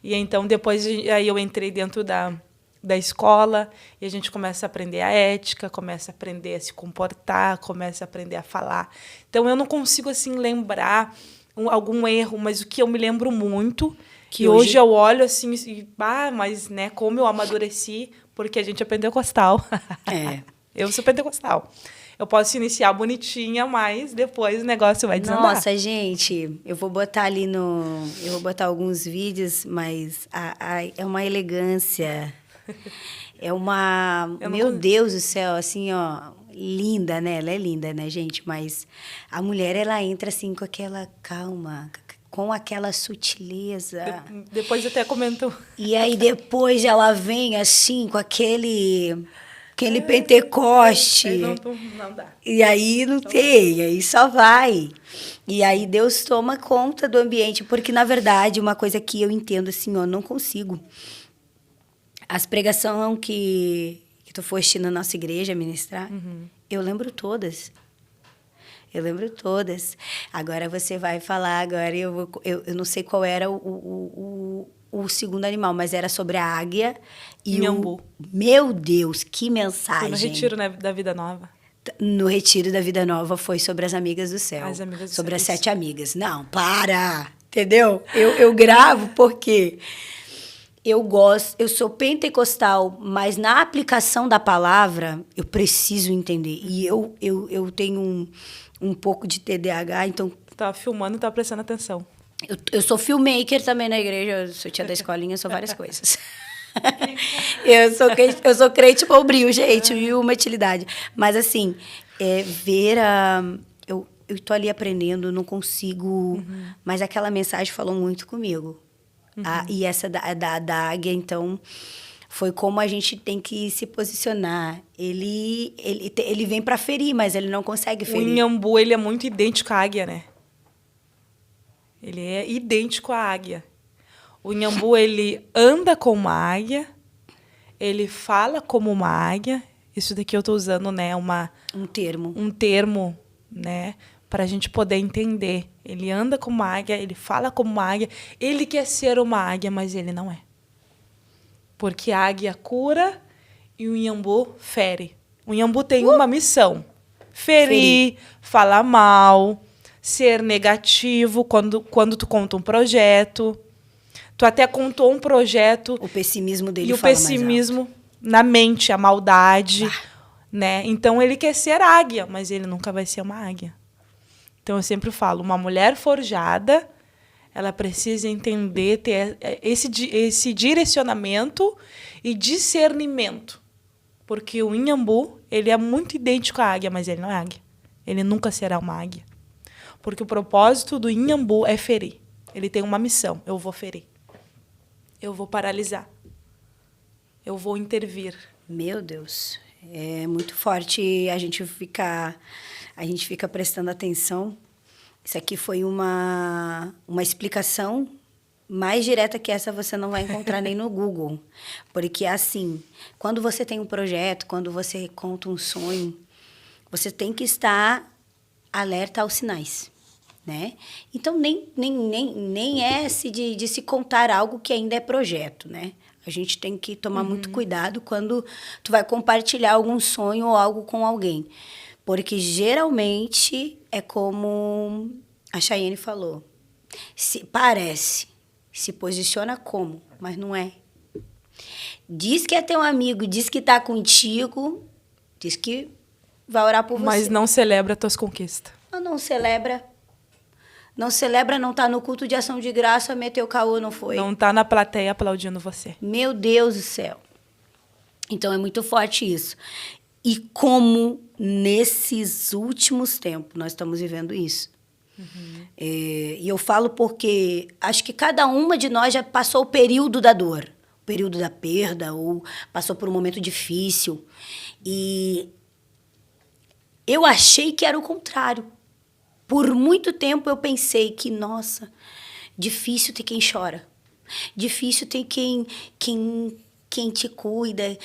E então, depois, aí eu entrei dentro da escola e a gente começa a aprender a ética, começa a aprender a se comportar, começa a aprender a falar. Então, eu não consigo, assim, lembrar algum erro, mas o que eu me lembro muito, que hoje eu olho assim e, mas, né, como eu amadureci, porque a gente é pentecostal. É. Eu sou pentecostal. Eu posso iniciar bonitinha, mas depois o negócio vai desandar. Nossa, gente, eu vou botar ali no... Eu vou botar alguns vídeos, mas é uma elegância... É uma... Meu Deus do céu, assim, ó, linda, né? Ela é linda, né, gente? Mas a mulher, ela entra, assim, com aquela calma, com aquela sutileza. Depois até comentou. E aí, depois, ela vem, assim, com aquele Pentecoste. Não dá. E aí não tem, aí só vai. E aí Deus toma conta do ambiente, porque, na verdade, uma coisa que eu entendo, assim, ó, não consigo... As pregações que tu foste na nossa igreja ministrar, eu lembro todas. Eu lembro todas. Agora você vai falar, agora eu não sei qual era o segundo animal, mas era sobre a águia e Inhambu. Meu Deus, que mensagem. Foi no retiro, né, da Vida Nova. No retiro da Vida Nova foi sobre as amigas do céu. As amigas do sobre céu, as isso. 7 amigas. Não, para! Entendeu? Eu gravo porque... Eu sou pentecostal, mas na aplicação da palavra, eu preciso entender. E eu tenho um pouco de TDAH, então... Tu tava filmando e tava prestando atenção. Eu sou filmmaker também na igreja, eu sou tia da escolinha, eu sou várias coisas. eu sou crente bombril, gente, e uma utilidade. Mas, assim, ver a... Eu tô ali aprendendo, não consigo... Mas aquela mensagem falou muito comigo. E essa da águia, então, foi como a gente tem que se posicionar. Ele vem para ferir, mas ele não consegue ferir. O inhambu, ele é muito idêntico à águia, né? Ele é idêntico à águia. O inhambu, ele anda como uma águia, ele fala como uma águia. Isso daqui eu estou usando, né, um termo, né, para a gente poder entender. Ele anda como uma águia, ele fala como uma águia, ele quer ser uma águia, mas ele não é. Porque a águia cura e o inhambu fere. O inhambu tem uma missão: ferir, falar mal, ser negativo quando tu conta um projeto. Tu até contou um projeto. O pessimismo dele e fala o pessimismo na mente, a maldade, né? Então ele quer ser águia, mas ele nunca vai ser uma águia. Então, eu sempre falo, uma mulher forjada, ela precisa entender, ter esse direcionamento e discernimento. Porque o inhambu, ele é muito idêntico à águia, mas ele não é águia. Ele nunca será uma águia. Porque o propósito do inhambu é ferir. Ele tem uma missão: eu vou ferir. Eu vou paralisar. Eu vou intervir. Meu Deus, é muito forte a gente fica prestando atenção. Isso aqui foi uma explicação mais direta que essa você não vai encontrar nem no Google. Porque, assim, quando você tem um projeto, quando você conta um sonho, você tem que estar alerta aos sinais, né? Então, nem é de se contar algo que ainda é projeto, né? A gente tem que tomar muito cuidado quando tu vai compartilhar algum sonho ou algo com alguém. Porque, geralmente, é como a Chayenne falou. Se posiciona como, mas não é. Diz que é teu amigo, diz que tá contigo, diz que vai orar por você. Mas não celebra as tuas conquistas. Não celebra. Não celebra, não tá no culto de ação de graça, meteu caô, não foi. Não tá na plateia aplaudindo você. Meu Deus do céu. Então, é muito forte isso. E como nesses últimos tempos nós estamos vivendo isso. E eu falo porque acho que cada uma de nós já passou o período da dor, o período da perda, ou passou por um momento difícil. E eu achei que era o contrário. Por muito tempo eu pensei que, nossa, difícil ter quem chora. Difícil ter quem te cuida,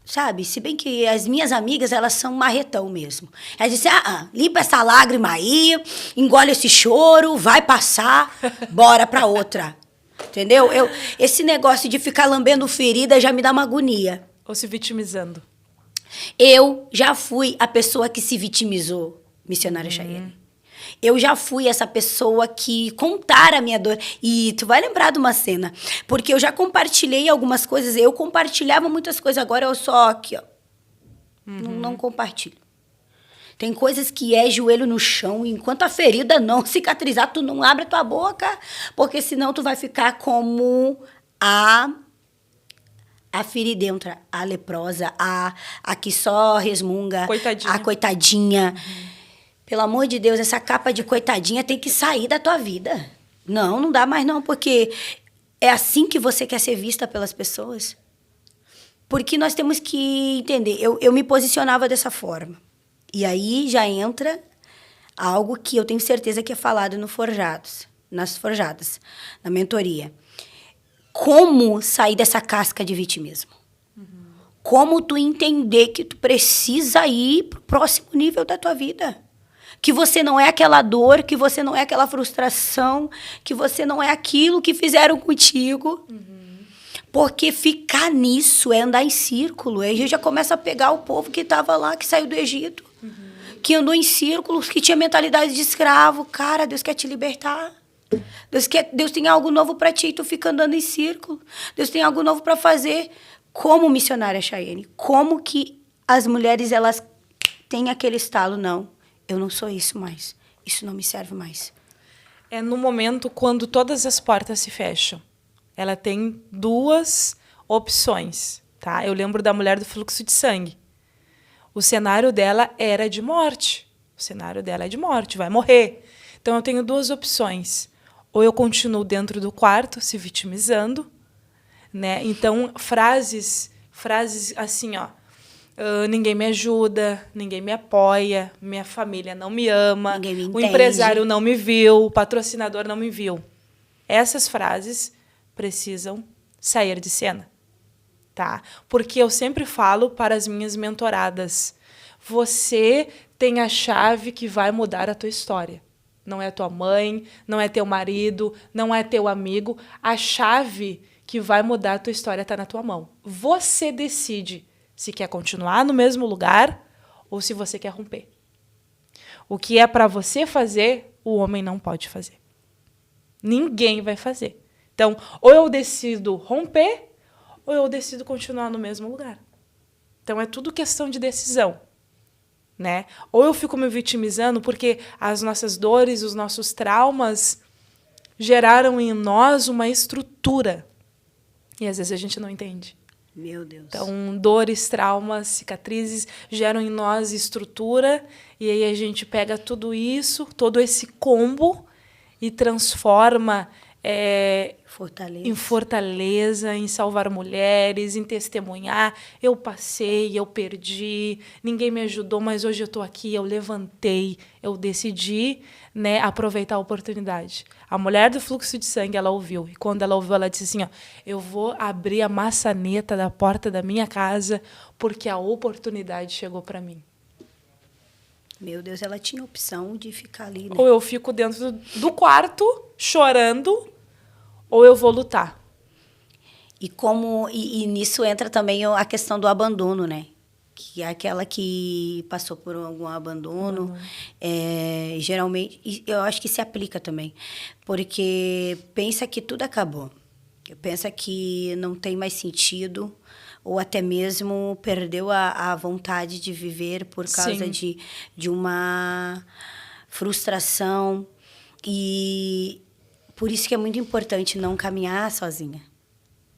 sabe? Se bem que as minhas amigas, elas são marretão mesmo. Elas dizem, limpa essa lágrima aí, engole esse choro, vai passar, bora pra outra. Entendeu? Esse negócio de ficar lambendo ferida já me dá uma agonia. Ou se vitimizando. Eu já fui a pessoa que se vitimizou, missionária Chayane. Eu já fui essa pessoa que contar a minha dor. E tu vai lembrar de uma cena. Porque eu já compartilhei algumas coisas. Eu compartilhava muitas coisas. Agora eu só aqui, ó. Não compartilho. Tem coisas que é joelho no chão. Enquanto a ferida não cicatrizar, tu não abre a tua boca. Porque senão tu vai ficar como a feridenta, a leprosa, a que só resmunga. Coitadinha. A coitadinha. Pelo amor de Deus, essa capa de coitadinha tem que sair da tua vida. Não dá mais não, porque é assim que você quer ser vista pelas pessoas. Porque nós temos que entender. Eu me posicionava dessa forma. E aí já entra algo que eu tenho certeza que é falado nas Forjadas, na mentoria. Como sair dessa casca de vitimismo? Como tu entender que tu precisa ir pro próximo nível da tua vida? Que você não é aquela dor, que você não é aquela frustração, que você não é aquilo que fizeram contigo. Porque ficar nisso é andar em círculo. Aí a gente já começa a pegar o povo que estava lá, que saiu do Egito, que andou em círculos, que tinha mentalidade de escravo. Cara, Deus quer te libertar. Deus tem algo novo para ti, e tu fica andando em círculo. Deus tem algo novo para fazer. Como missionária Chayane, como que as mulheres elas têm aquele estalo, não. Eu não sou isso mais. Isso não me serve mais. É no momento quando todas as portas se fecham. Ela tem duas opções, tá? Eu lembro da mulher do fluxo de sangue. O cenário dela era de morte. O cenário dela é de morte, vai morrer. Então eu tenho duas opções. Ou eu continuo dentro do quarto se vitimizando, né? Então frases assim, ó. Ninguém me ajuda, ninguém me apoia, minha família não me ama, Ninguém me o entende. empresário não me viu, o patrocinador não me viu. Essas frases precisam sair de cena, tá? Porque eu sempre falo para as minhas mentoradas, você tem a chave que vai mudar a tua história. Não é tua mãe, não é teu marido, não é teu amigo. A chave que vai mudar a tua história está na tua mão. Você decide se quer continuar no mesmo lugar ou se você quer romper. O que é para você fazer, o homem não pode fazer. Ninguém vai fazer. Então, ou eu decido romper, ou eu decido continuar no mesmo lugar. Então, é tudo questão de decisão, né? Ou eu fico me vitimizando porque as nossas dores, os nossos traumas geraram em nós uma estrutura. E, às vezes, a gente não entende. Meu Deus. Então, dores, traumas, cicatrizes geram em nós estrutura e aí a gente pega tudo isso, todo esse combo e transforma em fortaleza, em salvar mulheres, em testemunhar. Eu passei, eu perdi, ninguém me ajudou, mas hoje eu estou aqui, eu levantei, eu decidi, né, aproveitar a oportunidade. A mulher do fluxo de sangue, ela ouviu. E quando ela ouviu, ela disse assim, ó, eu vou abrir a maçaneta da porta da minha casa porque a oportunidade chegou para mim. Meu Deus, ela tinha a opção de ficar ali, né? Ou eu fico dentro do quarto chorando, ou eu vou lutar. E nisso entra também a questão do abandono, né? Que é aquela que passou por algum abandono. Geralmente, eu acho que se aplica também. Porque pensa que tudo acabou. Pensa que não tem mais sentido. ou até mesmo perdeu a vontade de viver por causa de uma frustração. E por isso que é muito importante não caminhar sozinha.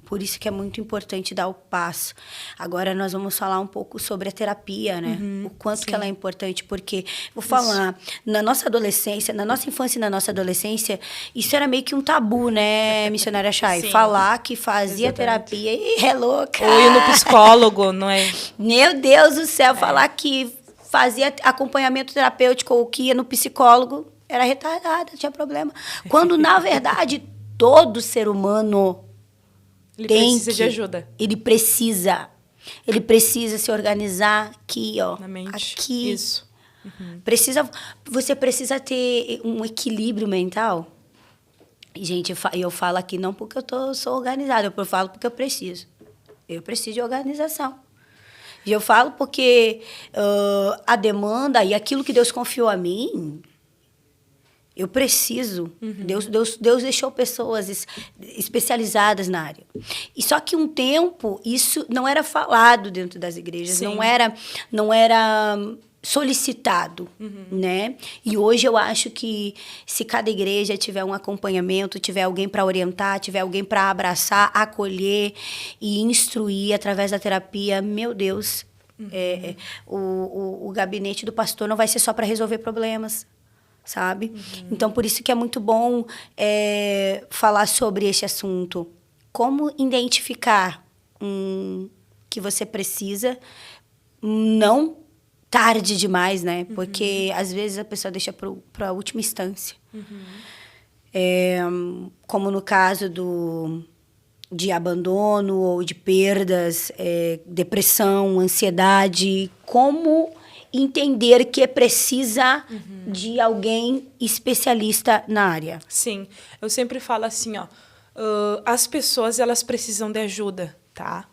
Por isso que é muito importante dar o passo. Agora nós vamos falar um pouco sobre a terapia, né? O quanto que ela é importante, porque, vou falar, na nossa adolescência, na nossa infância e na nossa adolescência, isso era meio que um tabu, né, missionária Chay? Falar que fazia terapia e é louca. Ou ir no psicólogo, não é? Meu Deus do céu, falar que fazia acompanhamento terapêutico ou que ia no psicólogo era retardada, tinha problema. Quando, na verdade, todo ser humano Ele precisa de ajuda. Ele precisa se organizar aqui, ó. Na mente. Aqui. Isso. Você precisa ter um equilíbrio mental. E, gente, eu falo aqui não porque eu sou organizada, eu falo porque eu preciso. Eu preciso de organização. E eu falo porque a demanda e aquilo que Deus confiou a mim, eu preciso. Deus deixou pessoas especializadas na área. E só que um tempo isso não era falado dentro das igrejas, não era solicitado, né? E hoje eu acho que se cada igreja tiver um acompanhamento, tiver alguém para orientar, tiver alguém para abraçar, acolher e instruir através da terapia, meu Deus, o gabinete do pastor não vai ser só para resolver problemas, sabe? Então, por isso que é muito bom falar sobre esse assunto. Como identificar que você precisa, não tarde demais, né? Porque, às vezes, a pessoa deixa para a última instância. Como no caso de abandono ou de perdas, depressão, ansiedade. Como entender que precisa de alguém especialista na área. Sim, eu sempre falo assim, ó, as pessoas elas precisam de ajuda, tá?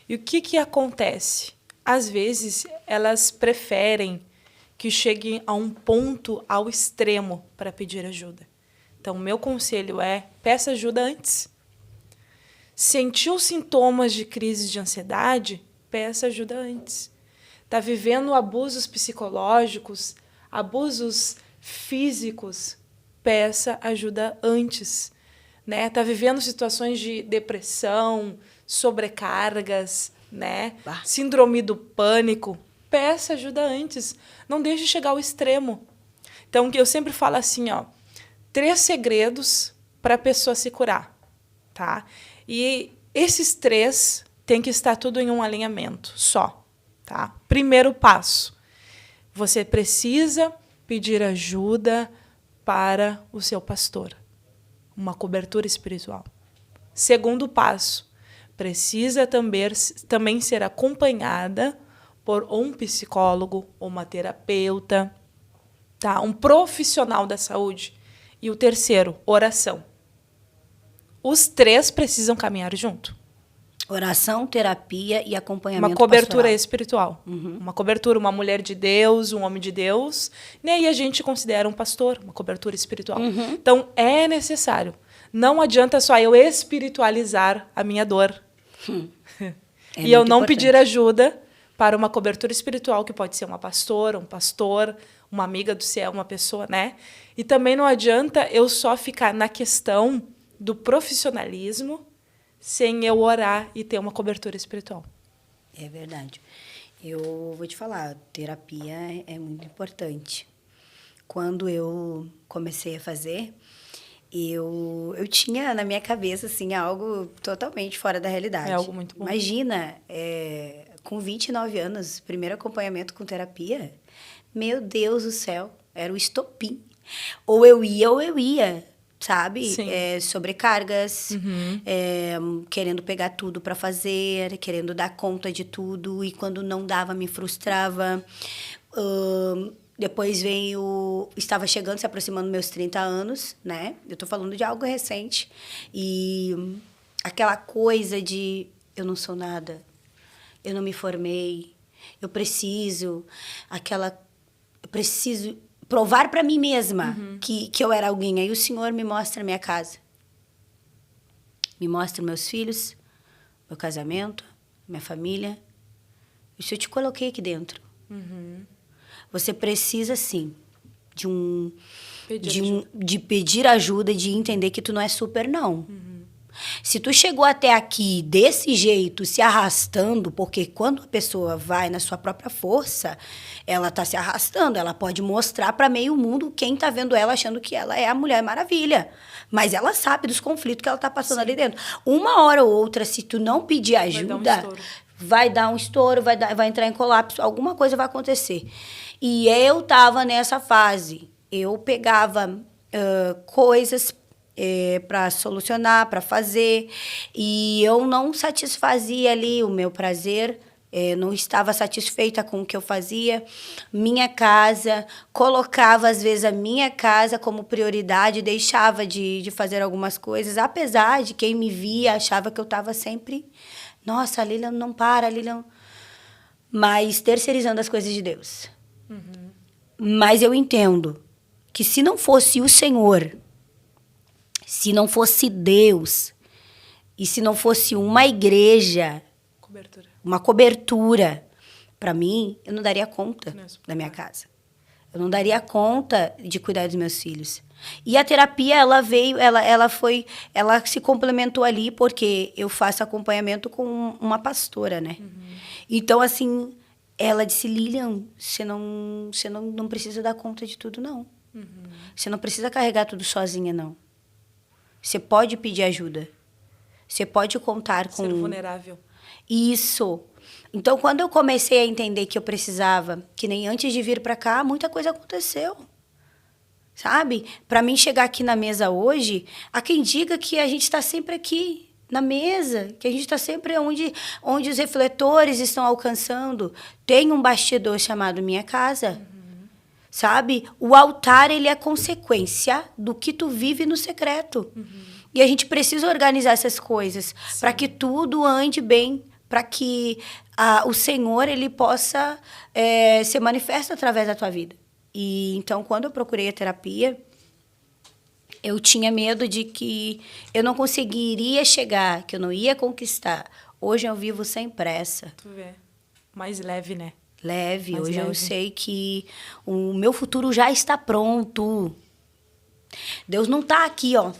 E o que acontece? Às vezes elas preferem que cheguem a um ponto ao extremo para pedir ajuda. Então, o meu conselho peça ajuda antes. Sentiu sintomas de crise de ansiedade? Peça ajuda antes. Está vivendo abusos psicológicos, abusos físicos, peça ajuda antes. Né? Está vivendo situações de depressão, sobrecargas, né? Síndrome do pânico, peça ajuda antes. Não deixe chegar ao extremo. Então, eu sempre falo assim, ó, 3 segredos para a pessoa se curar. Tá? E esses 3 tem que estar tudo em um alinhamento só. Tá? Primeiro passo, você precisa pedir ajuda para o seu pastor, uma cobertura espiritual. Segundo passo, precisa também ser acompanhada por um psicólogo ou uma terapeuta, tá? Um profissional da saúde. E o terceiro, oração. Os 3 precisam caminhar junto. Oração, terapia e acompanhamento Uma cobertura pastoral. espiritual. Uma cobertura, uma mulher de Deus, um homem de Deus. Né? E a gente considera um pastor, uma cobertura espiritual. Então, é necessário. Não adianta só eu espiritualizar a minha dor. E eu não pedir ajuda para uma cobertura espiritual, que pode ser uma pastora, um pastor, uma amiga do céu, uma pessoa, né? E também não adianta eu só ficar na questão do profissionalismo sem eu orar e ter uma cobertura espiritual. É verdade. Eu vou te falar, terapia é muito importante. Quando eu comecei a fazer, eu tinha na minha cabeça assim, algo totalmente fora da realidade. É algo muito bom. Imagina, com 29 anos, primeiro acompanhamento com terapia, meu Deus do céu, era o estopim. Ou eu ia, sabe? Sobrecargas, querendo pegar tudo para fazer, querendo dar conta de tudo, e quando não dava, me frustrava. Depois estava chegando, se aproximando meus 30 anos, né? Eu tô falando de algo recente. E aquela coisa de eu não sou nada, eu não me formei, eu preciso provar para mim mesma que eu era alguém. Aí o Senhor me mostra a minha casa. Me mostra meus filhos, meu casamento, minha família. Isso eu te coloquei aqui dentro. Você precisa, sim, de pedir ajuda, de entender que tu não é super, não. Se tu chegou até aqui desse jeito, se arrastando, porque quando a pessoa vai na sua própria força, ela tá se arrastando, ela pode mostrar para meio mundo quem tá vendo ela achando que ela é a Mulher Maravilha. Mas ela sabe dos conflitos que ela tá passando ali dentro. Uma hora ou outra, se tu não pedir ajuda, vai dar um estouro, vai entrar em colapso, alguma coisa vai acontecer. E eu tava nessa fase. Eu pegava coisas para solucionar, para fazer, e eu não satisfazia ali o meu prazer, não estava satisfeita com o que eu fazia. Minha casa, colocava às vezes a minha casa como prioridade, deixava de fazer algumas coisas, apesar de quem me via achava que eu estava sempre, nossa, a Lilian não para, a Lilian... Mas terceirizando as coisas de Deus. Mas eu entendo que se não fosse o Senhor, se não fosse Deus, e se não fosse uma igreja, uma cobertura, para mim, eu não daria conta da minha casa. Eu não daria conta de cuidar dos meus filhos. E a terapia, ela veio, ela se complementou ali, porque eu faço acompanhamento com uma pastora, né? Então, assim, ela disse, Lilian, você não precisa dar conta de tudo, não. Você não precisa carregar tudo sozinha, não. Você pode pedir ajuda. Você pode contar com... Ser vulnerável. Isso. Então, quando eu comecei a entender que eu precisava, que nem antes de vir para cá, muita coisa aconteceu. Sabe? Para mim chegar aqui na mesa hoje, há quem diga que a gente está sempre aqui, na mesa, que a gente está sempre onde os refletores estão alcançando. Tem um bastidor chamado Minha Casa. Sabe? O altar, ele é consequência do que tu vive no secreto. E a gente precisa organizar essas coisas para que tudo ande bem, para que o Senhor, ele possa ser manifesto através da tua vida. E então, quando eu procurei a terapia, eu tinha medo de que eu não conseguiria chegar, que eu não ia conquistar. Hoje eu vivo sem pressa. Tu vê. Mais leve, né? Leve. Mais hoje leve. Eu sei que o meu futuro já está pronto. Deus não está aqui, ó,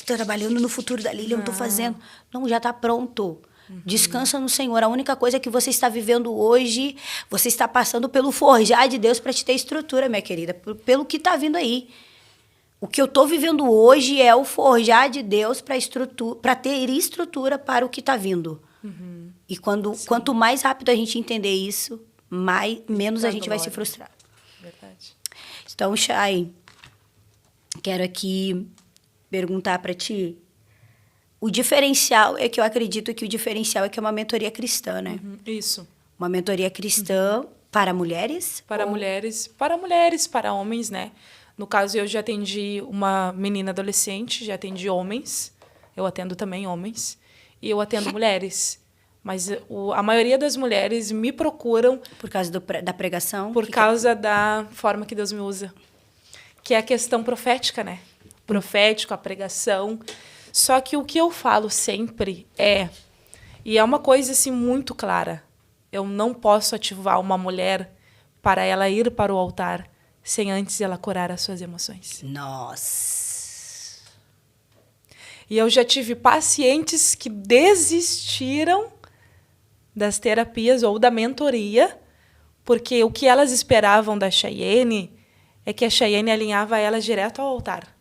trabalhando no futuro da Lilian, eu estou fazendo. Não, já está pronto. Descansa no Senhor. A única coisa que você está vivendo hoje, você está passando pelo forjar de Deus para te ter estrutura, minha querida, pelo que está vindo aí. O que eu estou vivendo hoje é o forjar de Deus para ter estrutura para o que está vindo. E quanto mais rápido a gente entender isso, menos a gente vai se frustrar. Verdade. Então, Chay, quero aqui perguntar para ti. O diferencial é que eu acredito que o diferencial é que é uma mentoria cristã, né? Isso. Uma mentoria cristã para mulheres? Para mulheres, para homens, né? No caso, eu já atendi uma menina adolescente, já atendi homens. Eu atendo também homens. E eu atendo mulheres. Mas a maioria das mulheres me procuram... Por causa da pregação? Por causa da forma que Deus me usa. Que é a questão profética, né? Profético, a pregação. Só que o que eu falo sempre e é uma coisa assim muito clara, eu não posso ativar uma mulher para ela ir para o altar sem antes ela curar as suas emoções. Nossa! E eu já tive pacientes que desistiram das terapias ou da mentoria, porque o que elas esperavam da Chayenne é que a Chayenne alinhava elas direto ao altar.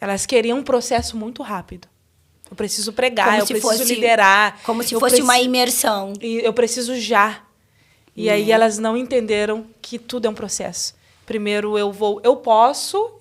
Elas queriam um processo muito rápido. Eu preciso pregar, eu preciso liderar. Como se fosse uma imersão. E eu preciso já. E aí elas não entenderam que tudo é um processo. Primeiro eu posso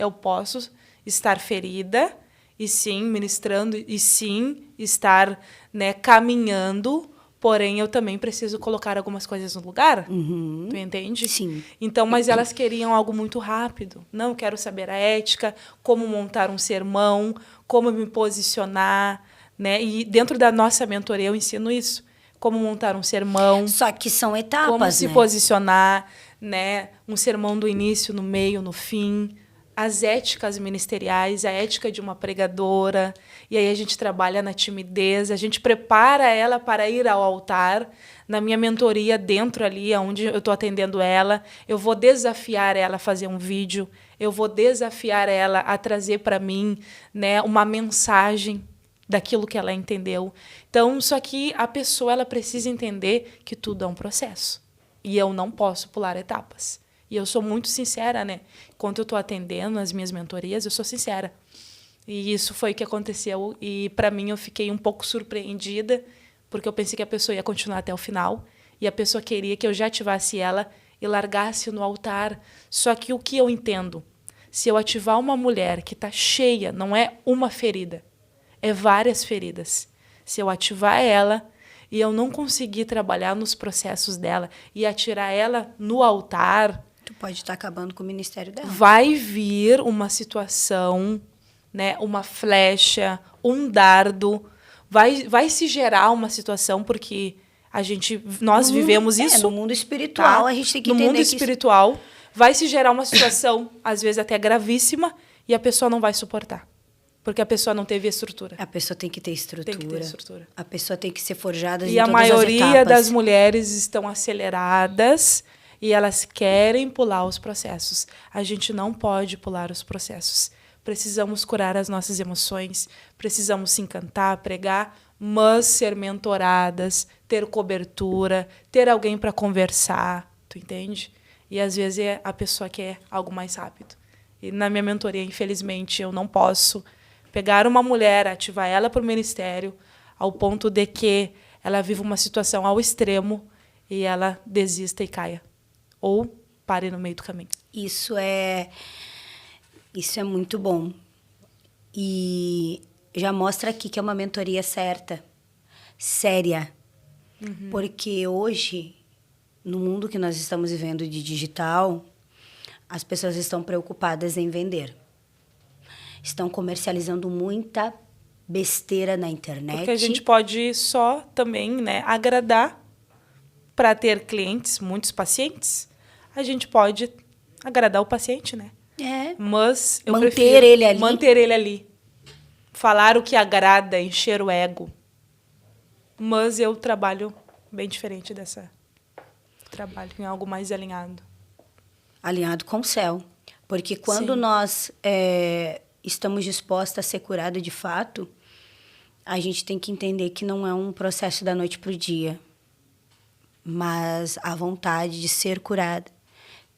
estar ferida, e sim, ministrando, e sim, estar, né, caminhando, porém eu também preciso colocar algumas coisas no lugar. Tu entende? Sim. Então, mas elas queriam algo muito rápido. Não quero saber a ética, como montar um sermão, como me posicionar, né? E dentro da nossa mentoria eu ensino isso. Como montar um sermão. Só que são etapas, como se posicionar, né? Um sermão do início, no meio, no fim. as éticas ministeriais, a ética de uma pregadora, e aí a gente trabalha na timidez, a gente prepara ela para ir ao altar. Na minha mentoria, dentro ali, onde eu estou atendendo ela, eu vou desafiar ela a fazer um vídeo, eu vou desafiar ela a trazer para mim, né, uma mensagem daquilo que ela entendeu. Então, só que a pessoa ela precisa entender que tudo é um processo, e eu não posso pular etapas. E eu sou muito sincera, né? Quando eu estou atendendo as minhas mentorias, eu sou sincera. E isso foi o que aconteceu. E, para mim, eu fiquei um pouco surpreendida, porque eu pensei que a pessoa ia continuar até o final. E a pessoa queria que eu já ativasse ela e largasse no altar. Só que o que eu entendo? Se eu ativar uma mulher que está cheia, não é uma ferida, é várias feridas. Se eu ativar ela e eu não conseguir trabalhar nos processos dela e atirar ela no altar... Tu pode estar acabando com o ministério dela. Vai vir uma situação, né, uma flecha, um dardo, vai se gerar uma situação, porque nós vivemos isso. No mundo espiritual, tá? a gente tem que entender entender que no mundo espiritual vai se gerar uma situação, às vezes até gravíssima, e a pessoa não vai suportar. Porque a pessoa não teve estrutura. A pessoa tem que ter estrutura. Tem que ter estrutura. A pessoa tem que ser forjada em todas as etapas. E a maioria das mulheres estão aceleradas e elas querem pular os processos. A gente não pode pular os processos. Precisamos curar as nossas emoções, precisamos se encantar, pregar, mas ser mentoradas, ter cobertura, ter alguém para conversar, tu entende? E às vezes a pessoa quer algo mais rápido. E na minha mentoria, infelizmente, eu não posso pegar uma mulher, ativar ela para o ministério, ao ponto de que ela viva uma situação ao extremo e ela desista e caia. Ou pare no meio do caminho. Isso é muito bom. E já mostra aqui que é uma mentoria certa, séria. Uhum. Porque hoje, no mundo que nós estamos vivendo de digital, as pessoas estão preocupadas em vender. Estão comercializando muita besteira na internet. Porque a gente pode só também, né, agradar para ter clientes, muitos pacientes. A gente pode agradar o paciente, né? Mas eu prefiro manter ele ali. Falar o que agrada, encher o ego. Mas eu trabalho bem diferente dessa. Trabalho em algo mais alinhado. Alinhado com o céu. Porque quando Sim. nós estamos dispostos a ser curados de fato, a gente tem que entender que não é um processo da noite para o dia. Mas a vontade de ser curada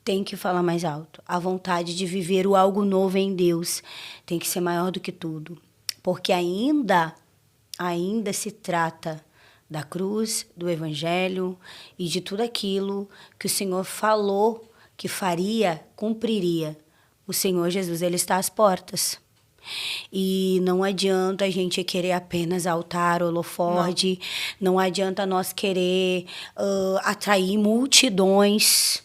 tem que falar mais alto. A vontade de viver o algo novo em Deus tem que ser maior do que tudo. Porque ainda se trata da cruz, do evangelho e de tudo aquilo que o Senhor falou que faria, cumpriria. O Senhor Jesus, ele está às portas. E não adianta a gente querer apenas altar, holofote, não adianta nós querer atrair multidões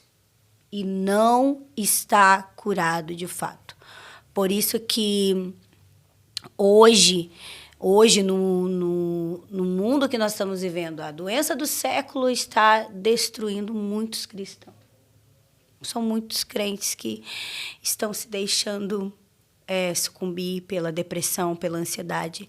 e não estar curado de fato. Por isso que hoje no mundo que nós estamos vivendo, a doença do século está destruindo muitos cristãos. São muitos crentes que estão se deixando sucumbir pela depressão, pela ansiedade,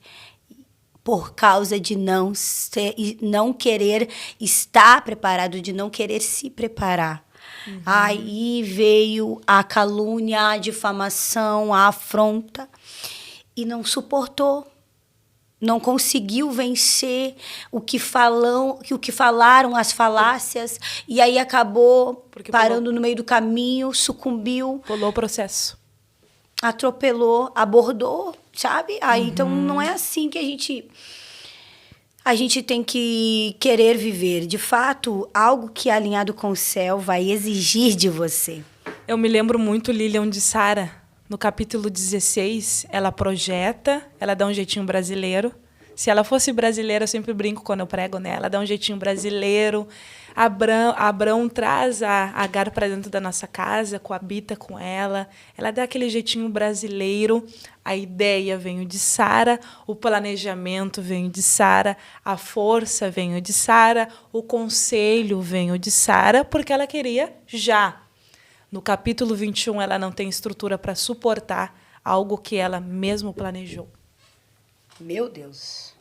por causa de não querer estar preparado, de não querer se preparar. Uhum. Aí veio a calúnia, a difamação, a afronta, e não suportou. Não conseguiu vencer o que falaram, as falácias, e aí acabou parando no meio do caminho, sucumbiu. Pulou o processo. Atropelou, abordou, sabe? Aí, então, não é assim que a gente tem que querer viver. De fato, algo que é alinhado com o céu vai exigir de você. Eu me lembro muito, Lilian, de Sara. No capítulo 16, ela projeta, ela dá um jeitinho brasileiro. Se ela fosse brasileira, eu sempre brinco quando eu prego, né? Ela dá um jeitinho brasileiro. Abrão traz a Agar para dentro da nossa casa, coabita com ela. Ela dá aquele jeitinho brasileiro. A ideia veio de Sara, o planejamento veio de Sara, a força veio de Sara, o conselho veio de Sara, porque ela queria já. No capítulo 21, ela não tem estrutura para suportar algo que ela mesmo planejou. Meu Deus.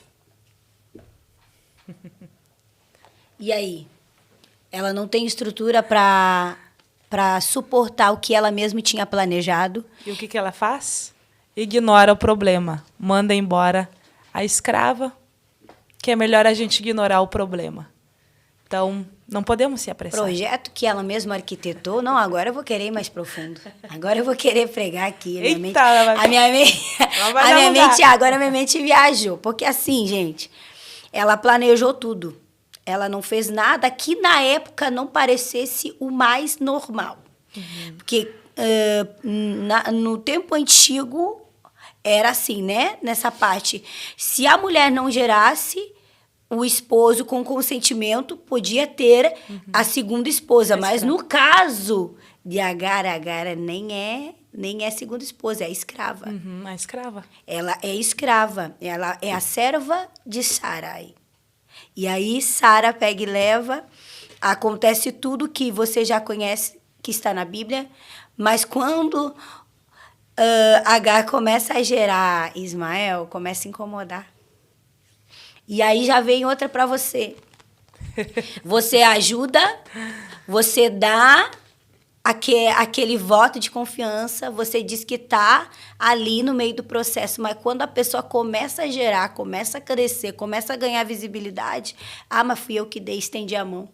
E aí? Ela não tem estrutura para suportar o que ela mesma tinha planejado. E o que ela faz? Ignora o problema. Manda embora a escrava, que é melhor a gente ignorar o problema. Então, não podemos se apressar. Projeto que ela mesma arquitetou. Não, agora eu vou querer ir mais profundo. Agora eu vou querer pregar aqui. Agora minha mente viajou. Porque assim, gente, ela planejou tudo. Ela não fez nada que na época não parecesse o mais normal. Uhum. Porque no tempo antigo era assim, né? Nessa parte, se a mulher não gerasse, o esposo com consentimento podia ter a segunda esposa. Mas no caso de Agar nem é segunda esposa, é escrava. A escrava. Ela é escrava. Ela é a serva de Sarai. E aí, Sara pega e leva. Acontece tudo que você já conhece, que está na Bíblia. Mas quando Agar começa a gerar Ismael, começa a incomodar. E aí já vem outra para você. Você ajuda, você dá aquele voto de confiança, você diz que está ali no meio do processo, mas quando a pessoa começa a gerar, começa a crescer, começa a ganhar visibilidade, mas fui eu que dei, estendi a mão.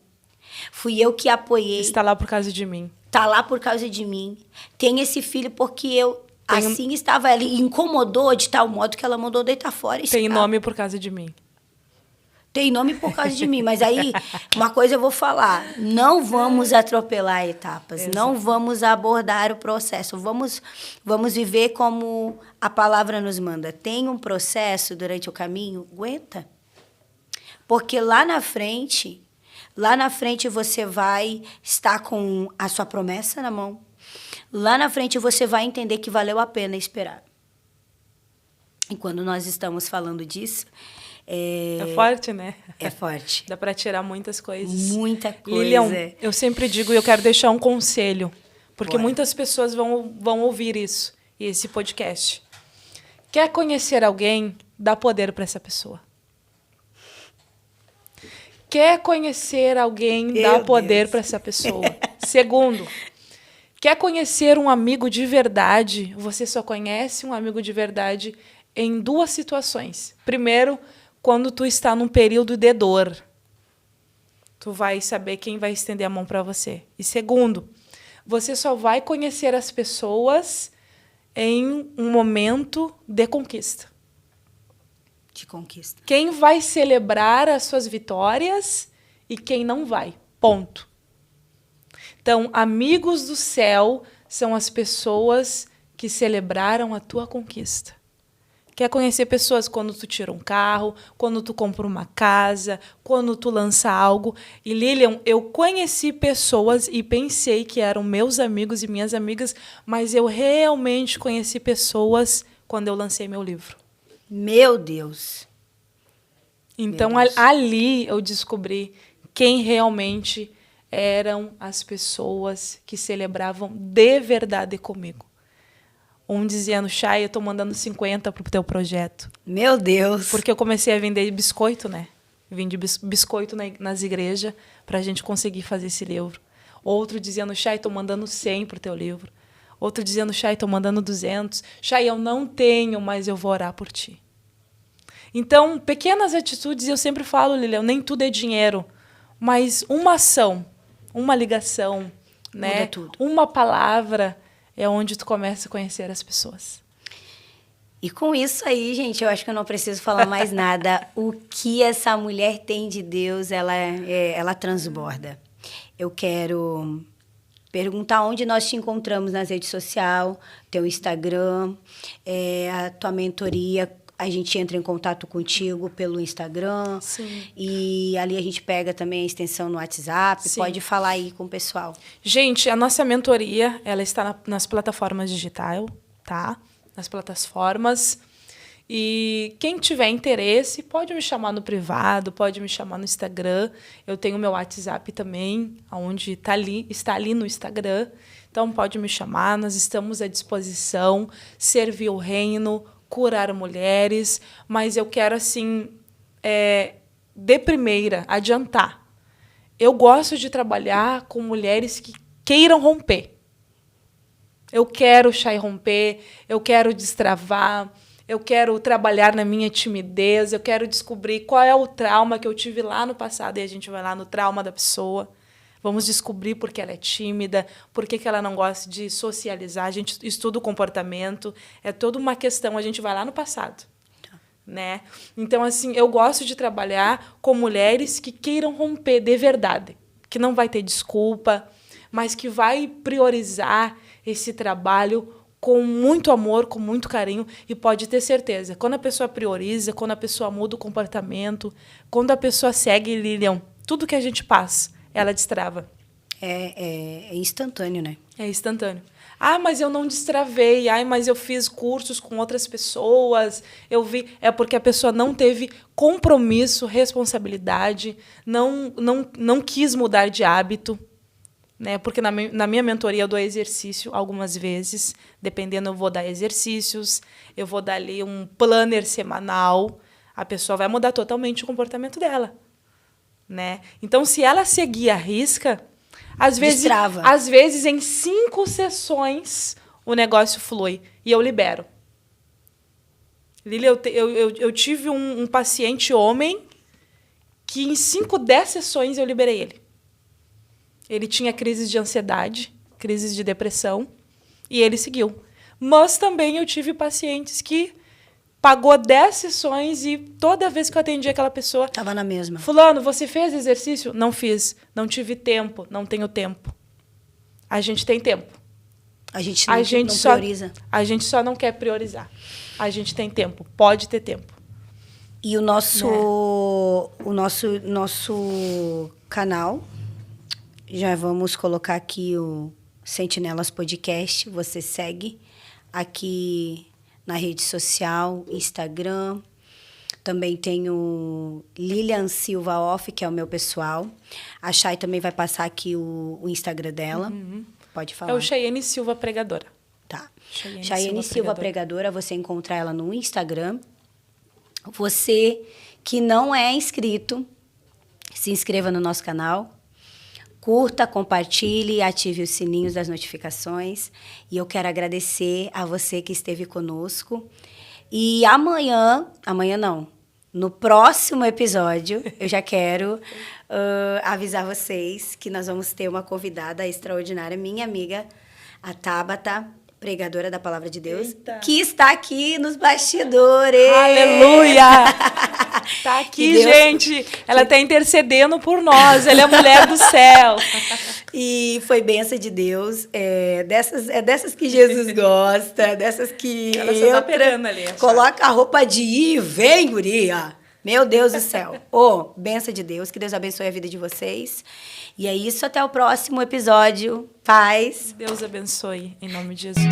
Fui eu que apoiei. Está lá por causa de mim. Está lá por causa de mim. Tem esse filho porque eu assim estava ali, incomodou de tal modo que ela mandou deitar fora. Tem nome por causa de mim. Tem nome por causa de mim, mas aí uma coisa eu vou falar, não vamos atropelar etapas, Exato. Não vamos abordar o processo, vamos viver como a palavra nos manda. Tem um processo durante o caminho, aguenta. Porque lá na frente você vai estar com a sua promessa na mão, lá na frente você vai entender que valeu a pena esperar. E quando nós estamos falando disso... É forte, né? É forte. Dá para tirar muitas coisas. Muita coisa. Lilian, eu sempre digo, e eu quero deixar um conselho, porque muitas pessoas vão ouvir isso, e esse podcast. Quer conhecer alguém, dá poder para essa pessoa. Quer conhecer alguém, dá poder para essa pessoa. Segundo, quer conhecer um amigo de verdade, você só conhece um amigo de verdade em duas situações. Primeiro, quando tu está num período de dor, tu vai saber quem vai estender a mão para você. E segundo, você só vai conhecer as pessoas em um momento de conquista. De conquista. Quem vai celebrar as suas vitórias e quem não vai. Ponto. Então, amigos do céu são as pessoas que celebraram a tua conquista. Quer conhecer pessoas quando tu tira um carro, quando tu compra uma casa, quando tu lança algo. E, Lilian, eu conheci pessoas e pensei que eram meus amigos e minhas amigas, mas eu realmente conheci pessoas quando eu lancei meu livro. Meu Deus! Então, ali eu descobri quem realmente eram as pessoas que celebravam de verdade comigo. Um dizendo, Chay, eu estou mandando 50 para o teu projeto. Meu Deus! Porque eu comecei a vender biscoito, né? Vendi biscoito nas igrejas para a gente conseguir fazer esse livro. Outro dizendo, Chay, estou mandando 100 para o teu livro. Outro dizendo, Chay, estou mandando 200. Chay, eu não tenho, mas eu vou orar por ti. Então, pequenas atitudes, eu sempre falo, Lilian, nem tudo é dinheiro, mas uma ação, uma ligação, né? Muda tudo. Uma palavra é onde tu começa a conhecer as pessoas. E com isso aí, gente, eu acho que eu não preciso falar mais nada. O que essa mulher tem de Deus, ela transborda. Eu quero perguntar onde nós te encontramos nas redes sociais, teu Instagram, a tua mentoria. A gente entra em contato contigo pelo Instagram. Sim. E ali a gente pega também a extensão no WhatsApp. Sim. Pode falar aí com o pessoal. Gente, a nossa mentoria, ela está nas plataformas digitais, tá? Nas plataformas. E quem tiver interesse, pode me chamar no privado, pode me chamar no Instagram. Eu tenho meu WhatsApp também, onde está ali no Instagram. Então, pode me chamar, nós estamos à disposição, servir o reino, curar mulheres, mas eu quero, assim, de primeira, adiantar. Eu gosto de trabalhar com mulheres que queiram romper. Eu quero romper, eu quero destravar, eu quero trabalhar na minha timidez, eu quero descobrir qual é o trauma que eu tive lá no passado. E a gente vai lá no trauma da pessoa. Vamos descobrir por que ela é tímida, por que ela não gosta de socializar. A gente estuda o comportamento, é toda uma questão. A gente vai lá no passado. Né? Então, assim, eu gosto de trabalhar com mulheres que queiram romper de verdade, que não vai ter desculpa, mas que vai priorizar esse trabalho com muito amor, com muito carinho, e pode ter certeza, quando a pessoa prioriza, quando a pessoa muda o comportamento, quando a pessoa segue, Lilian, tudo que a gente passa, ela destrava. É instantâneo, né? É instantâneo. Ah, mas eu não destravei. Ah, mas eu fiz cursos com outras pessoas. Eu vi. É porque a pessoa não teve compromisso, responsabilidade, não quis mudar de hábito. Né? Porque na minha mentoria eu dou exercício algumas vezes. Dependendo, eu vou dar exercícios. Eu vou dar ali um planner semanal. A pessoa vai mudar totalmente o comportamento dela. Né? Então, se ela seguir a risca... Às vezes, em 5 sessões, o negócio flui e eu libero. Lília, eu tive um paciente homem que em 5, 10 sessões eu liberei ele. Ele tinha crises de ansiedade, crises de depressão, e ele seguiu. Mas também eu tive pacientes que pagou 10 sessões e toda vez que eu atendi aquela pessoa... Estava na mesma. Fulano, você fez exercício? Não fiz. Não tive tempo. Não tenho tempo. A gente tem tempo. A gente não prioriza. A gente só não quer priorizar. A gente tem tempo. Pode ter tempo. E o nosso canal, já vamos colocar aqui o Sentinelas Podcast. Você segue aqui... na rede social, Instagram. Também tenho Lilian Silva Off, que é o meu pessoal. A Chay também vai passar aqui o Instagram dela. Uhum. Pode falar. É o Chayane Silva Pregadora. Tá. Chayane Silva Pregadora, você encontra ela no Instagram. Você que não é inscrito, se inscreva no nosso canal. Curta, compartilhe e ative os sininhos das notificações. E eu quero agradecer a você que esteve conosco. E amanhã não, no próximo episódio, eu já quero avisar vocês que nós vamos ter uma convidada extraordinária, minha amiga, a Tabata, pregadora da Palavra de Deus, Eita. Que está aqui nos bastidores. Aleluia! Tá aqui, gente. Ela está intercedendo por nós. Ela é a mulher do céu. E foi bênção de Deus. Dessas que Jesus gosta, dessas que ela só tá pegando ali. Coloca a roupa de ir e vem, guria. Meu Deus do céu. Bênção de Deus. Que Deus abençoe a vida de vocês. E é isso. Até o próximo episódio. Paz. Deus abençoe. Em nome de Jesus.